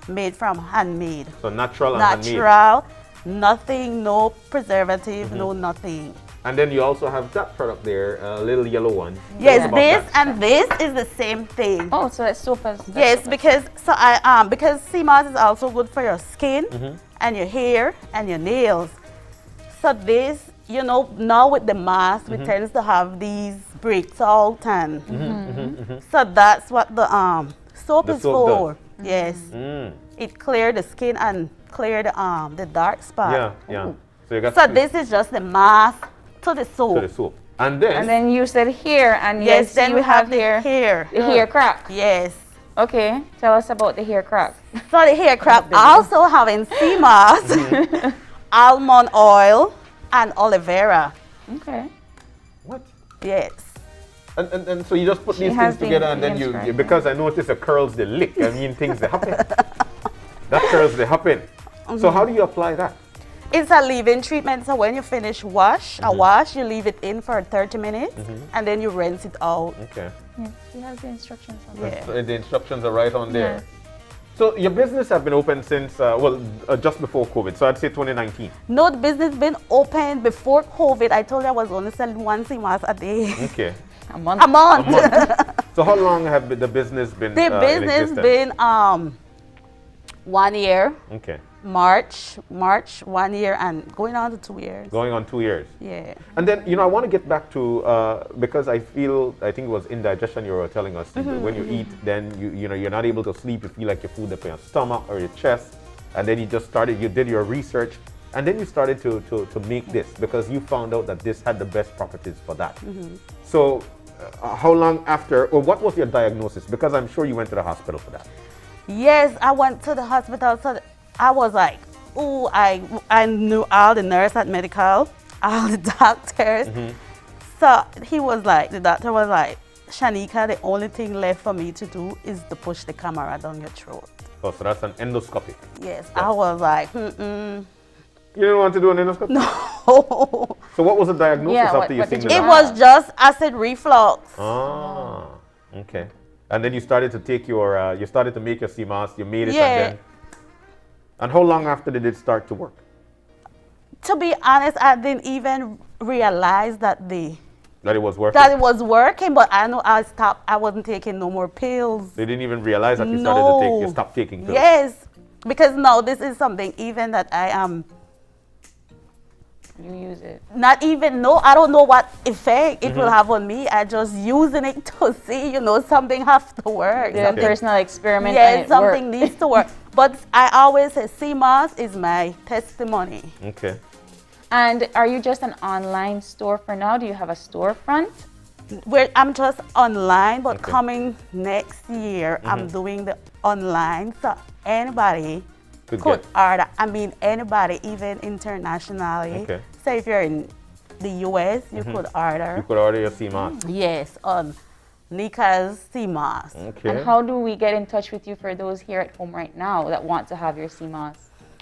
made from handmade. So natural and handmade. Natural, nothing, no preservative, no nothing. And then you also have that product there, a little yellow one. Yes, this and this is the same thing. Oh, so that's soap as yes, because because sea moss is also good for your skin and your hair and your nails. So this, you know, now with the mask, we tend to have these breaks out and so that's what the soap is for. Yes, it clear the skin and clear the dark spot. Yeah, yeah. So you got. So this is just the mask to the soap. To the soap. And then you said hair, and yes, then you we have the hair. hair. The hair crack. Yes. Okay, tell us about the hair crack. So the hair crack also having sea moss, almond oil, and aloe vera. Okay. What? Yes. And so you just put these things together, and then you because I noticed the curls they lick. I mean things they happen. That curls they happen. So how do you apply that? It's a leave-in treatment. So when you finish a wash, you leave it in for 30 minutes, and then you rinse it out. Okay. Yes, we have the instructions on that. So the instructions are right on there. Yes. So your business has been open since, just before COVID. So I'd say 2019. No, the business been open before COVID. I told you I was only selling 1 sea moss a day. Okay. A month. A month. So how long have the business been? The business been 1 year. Okay. March 1 year and going on to 2 years. Going on 2 years. Yeah. And then I want to get back to because I think it was indigestion you were telling us. When you eat, then you're not able to sleep. You feel like your food up in your stomach or your chest, and then you did your research, and then you started to make this because you found out that this had the best properties for that. So how long after, or what was your diagnosis? Because I'm sure you went to the hospital for that. Yes, I went to the hospital. So I was like, oh, I knew all the nurse at medical, all the doctors. So the doctor was like, Shanika, the only thing left for me to do is to push the camera down your throat. Oh, so that's an endoscopy. Yes. I was like, You didn't want to do an endoscopy? No. So what was the diagnosis after you seen the It was just acid reflux. Ah, okay. And then you started to take your, you started to make your CMOS, you made it, Yeah. and how long after did it start to work? To be honest, I didn't even realize that That it was working? it was working, but I know I stopped. I wasn't taking no more pills. They didn't even realize that you started to take, you stopped taking pills? Yes, because now this is something even that I am. You use it. Not even know. I don't know what effect it will have on me. I just using it to see, something has to work. Did a personal experiment Yes, and it something worked. needs to work. But I always say CMOS is my testimony. Okay. And are you just an online store for now? Do you have a storefront? I'm just online, but coming next year, I'm doing the online. So anybody could order. I mean, anybody, even internationally. Okay. Say if you're in the US, you could order. You could order your CMOS? Yes, on Nika's CMOS. Okay. And how do we get in touch with you for those here at home right now that want to have your CMOS?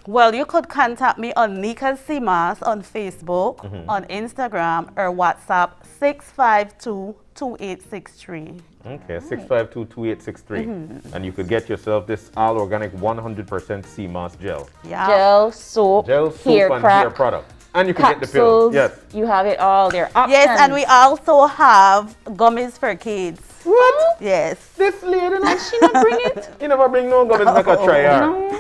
Well, you could contact me on Nika's CMOS on Facebook, on Instagram, or WhatsApp 652-2863. Okay, 652-2863. And you could get yourself this all organic 100% CMOS gel. Yeah. Gel, soap, hair and crack, hair product. And you can get the capsules. pills. Yes. You have it all. There are options. Yes, and we also have gummies for kids. What? Yes. This lady, and she not bring it? You never bring no gummies like a try her.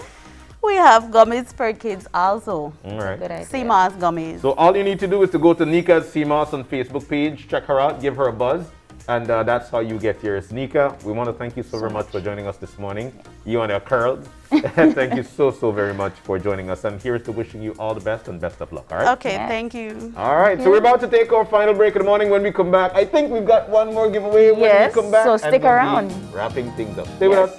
We have gummies for kids also. All right. Good idea. CMOS gummies. So all you need to do is to go to Nika's CMOS on Facebook page, check her out, give her a buzz, and that's how you get yours. Nika, we want to thank you so very much for joining us this morning. You and your curls. Thank you so very much for joining us. And here's to wishing you all the best and best of luck. All right? Okay, thank you. All right, so we're about to take our final break of the morning. When we come back, I think we've got one more giveaway when we come back. So stick and we'll be around. wrapping things up. Stay with us.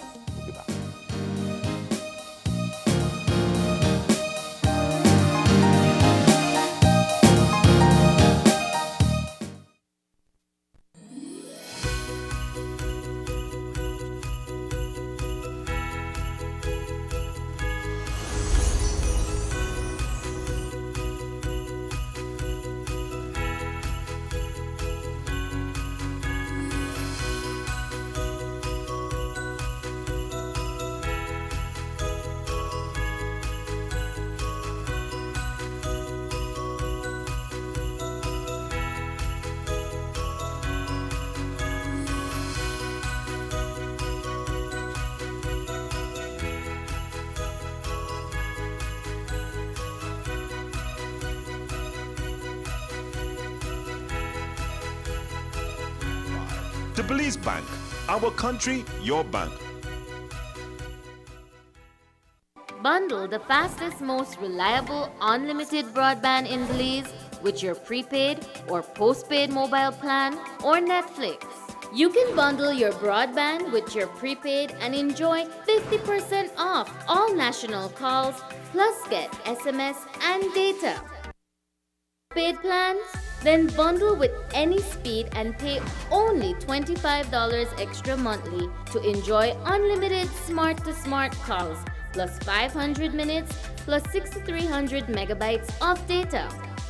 The Belize Bank, our country, your bank. Bundle the fastest, most reliable, unlimited broadband in Belize with your prepaid or postpaid mobile plan or Netflix. You can bundle your broadband with your prepaid and enjoy 50% off all national calls, plus get SMS and data. Paid plans? Then bundle with any speed and pay only $25 extra monthly to enjoy unlimited smart-to-smart calls, plus 500 minutes, plus 6,300 megabytes of data.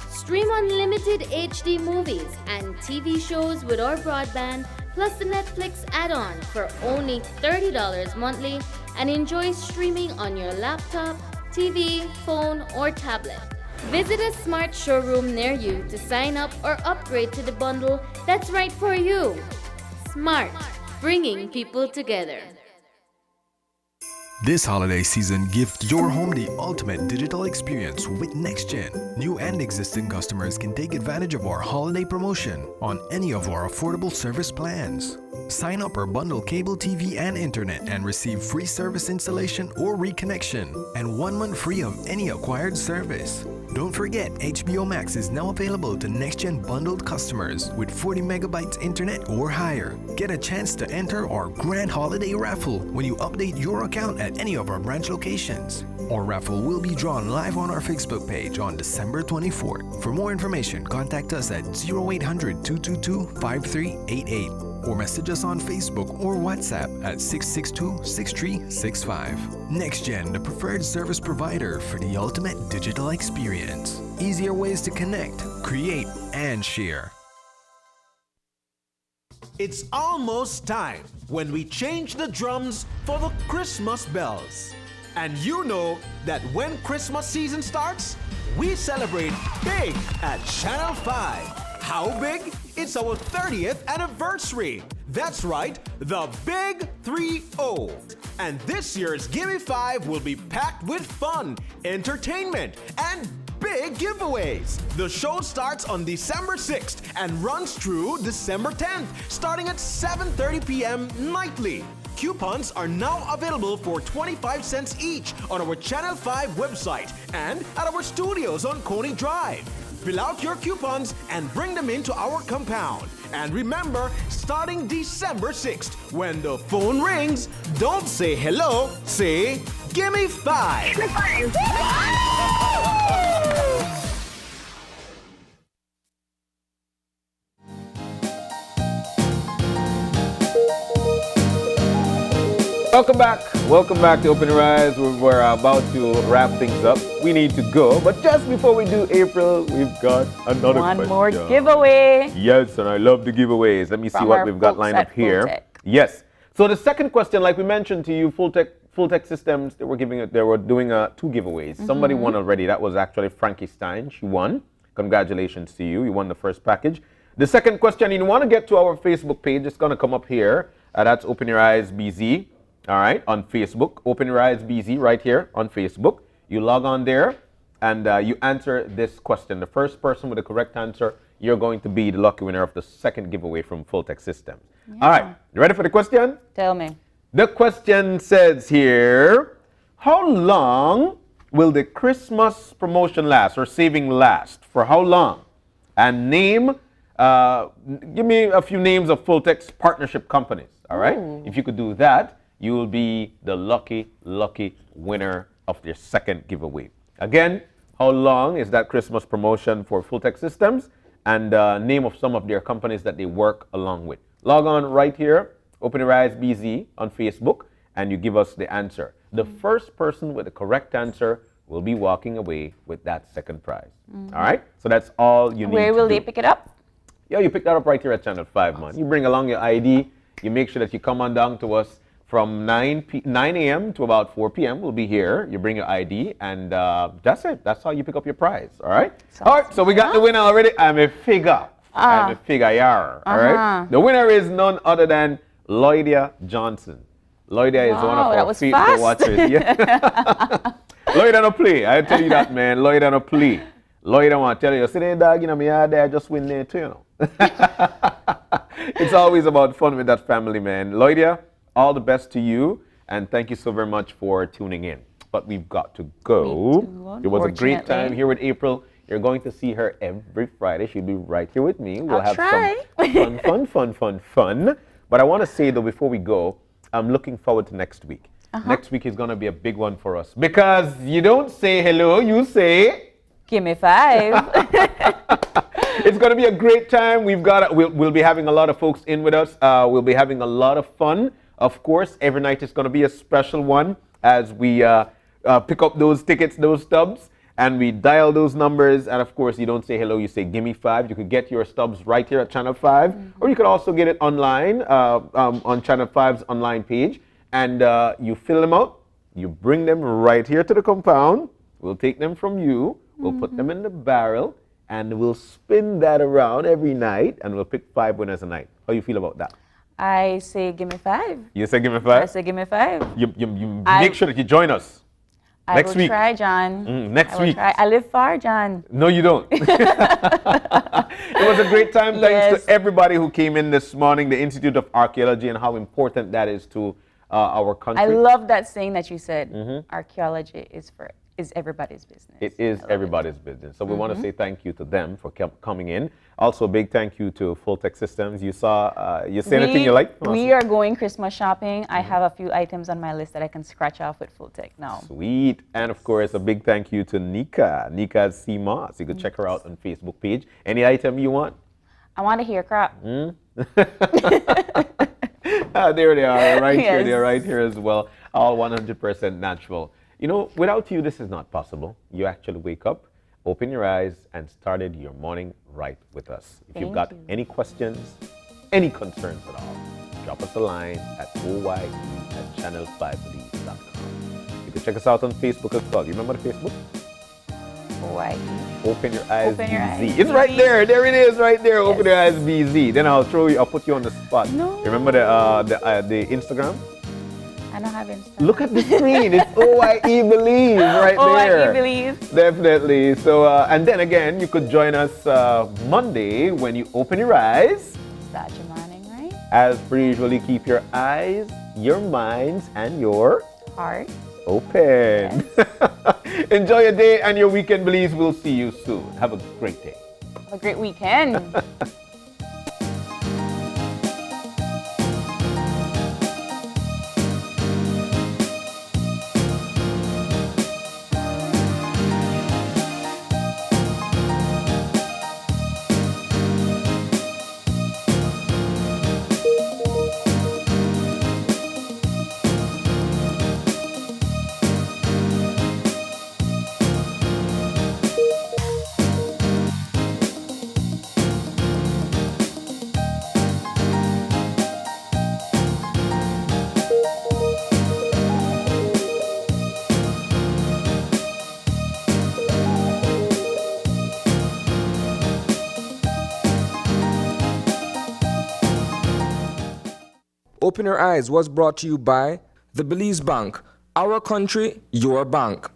Stream unlimited HD movies and TV shows with our broadband, plus the Netflix add-on for only $30 monthly, and enjoy streaming on your laptop, TV, phone, or tablet. Visit a smart showroom near you to sign up or upgrade to the bundle that's right for you. Smart, bringing people together. This holiday season, give your home the ultimate digital experience with NextGen. New and existing customers can take advantage of our holiday promotion on any of our affordable service plans. Sign up or bundle cable TV and internet and receive free service installation or reconnection and 1 month free of any acquired service. Don't forget, HBO Max is now available to NextGen bundled customers with 40 megabytes internet or higher. Get a chance to enter our grand holiday raffle when you update your account at at any of our branch locations. Our raffle will be drawn live on our Facebook page on December 24th. For more information, contact us at 0800 222 5388 or message us on Facebook or WhatsApp at 662-6365. NextGen, the preferred service provider for the ultimate digital experience. Easier ways to connect, create, and share. It's almost time when we change the drums for the Christmas bells. And you know that when Christmas season starts, we celebrate big at Channel 5. How big? It's our 30th anniversary. That's right, the Big 3-0. And this year's Gimme 5 will be packed with fun, entertainment, and big giveaways. The show starts on December 6th and runs through December 10th, starting at 7:30 p.m. nightly. Coupons are now available for 25 cents each on our Channel 5 website and at our studios on Coney Drive. Fill out your coupons and bring them into our compound. And remember, starting December 6th, when the phone rings, don't say hello, say, "Gimme 5." Gimme 5. Welcome back to Open Your Eyes. We're about to wrap things up. We need to go, but just before we do, April, we've got another One question. more giveaway. Yes, and I love the giveaways. Let me see what we've got lined up here. Fulltech. Yes. So the second question, like we mentioned to you, Fulltech Systems, they were doing 2 giveaways. Somebody won already. That was actually Frankie Stein. She won. Congratulations to you. You won the first package. The second question, you want to get to our Facebook page. It's going to come up here. That's Open Your Eyes BZ. All right, on Facebook, Open Your Eyes BZ right here on Facebook. You log on there and you answer this question. The first person with the correct answer, you're going to be the lucky winner of the second giveaway from Fulltech Systems. Yeah. All right, you ready for the question? Tell me. The question says here, how long will the Christmas promotion last or saving last? For how long? And give me a few names of Fulltech's partnership companies. All right, if you could do that, you will be the lucky winner of their second giveaway. Again, how long is that Christmas promotion for Fulltech Systems? And name of some of their companies that they work along with. Log on right here, Open Your Eyes BZ on Facebook, and you give us the answer. The first person with the correct answer will be walking away with that second prize. All right? So that's all you need to do. Where will they pick it up? Yeah, you pick that up right here at Channel 5, man. You bring along your ID. You make sure that you come on down to us from 9 a.m. to about 4 p.m. We'll be here. You bring your ID, and that's it. That's how you pick up your prize, all right? All right, so we got the winner already. I'm a figure. All right? The winner is none other than Lloydia Johnson. Lloydia is one of our faithful watchers. Yeah. Lloydia no play. I tell you that, man. Lloydia no play. Lloydia want to tell you, sit there, dog, me out there, just win there too, you know. It's always about fun with that family, man. Lloydia, all the best to you, and thank you so very much for tuning in. But we've got to go. It was a great time here with April. You're going to see her every Friday. She'll be right here with me. We'll have some fun. But I want to say, though, before we go, I'm looking forward to next week. Next week is going to be a big one for us because you don't say hello, you say... Gimme 5. It's going to be a great time. We'll be having a lot of folks in with us. We'll be having a lot of fun. Of course, every night is going to be a special one as we pick up those tickets, those stubs, and we dial those numbers. And of course, you don't say hello, you say gimme 5. You could get your stubs right here at Channel 5, or you could also get it online on Channel 5's online page. And you fill them out, you bring them right here to the compound. We'll take them from you, we'll put them in the barrel, and we'll spin that around every night, and we'll pick 5 winners a night. How you feel about that? I say gimme 5. You say gimme 5? I say gimme 5. You make sure that you join us next week. I will try, John. Next week. I live far, John. No, you don't. It was a great time. Thanks to everybody who came in this morning, the Institute of Archaeology, and how important that is to our country. I love that saying that you said, archaeology is for is everybody's business. It is everybody's business. So we want to say thank you to them for coming in. Also, a big thank you to Full Tech Systems. You saw, you see anything you like? Awesome. We are going Christmas shopping. I have a few items on my list that I can scratch off with Full Tech now. Sweet. And of course, a big thank you to Nika. Nika's C Moss. You can check her out on Facebook page. Any item you want? I want a hair crop. There they are, right here. They're right here as well. All 100% natural. You know, without you, this is not possible. You actually wake up, open your eyes, and started your morning right with us. If you've got any questions, any concerns at all, drop us a line at oye@channel5believe.com. You can check us out on Facebook as well. You remember the Facebook? OYE. Open Your Eyes Open Your BZ. Eyes It's right there. There it is, right there. Yes. Open Your Eyes BZ. Then I'll put you on the spot. No. Remember the Instagram? I don't have Instagram. Look at the screen. It's OYE Believe right there. OYE Believe. Definitely. So, and then again, you could join us Monday when you open your eyes. Start your morning, right? As per usually, keep your eyes, your minds, and your heart open. Yes. Enjoy your day and your weekend, Belize. We'll see you soon. Have a great day. Have a great weekend. Open Your Eyes was brought to you by the Belize Bank. Our country, your bank.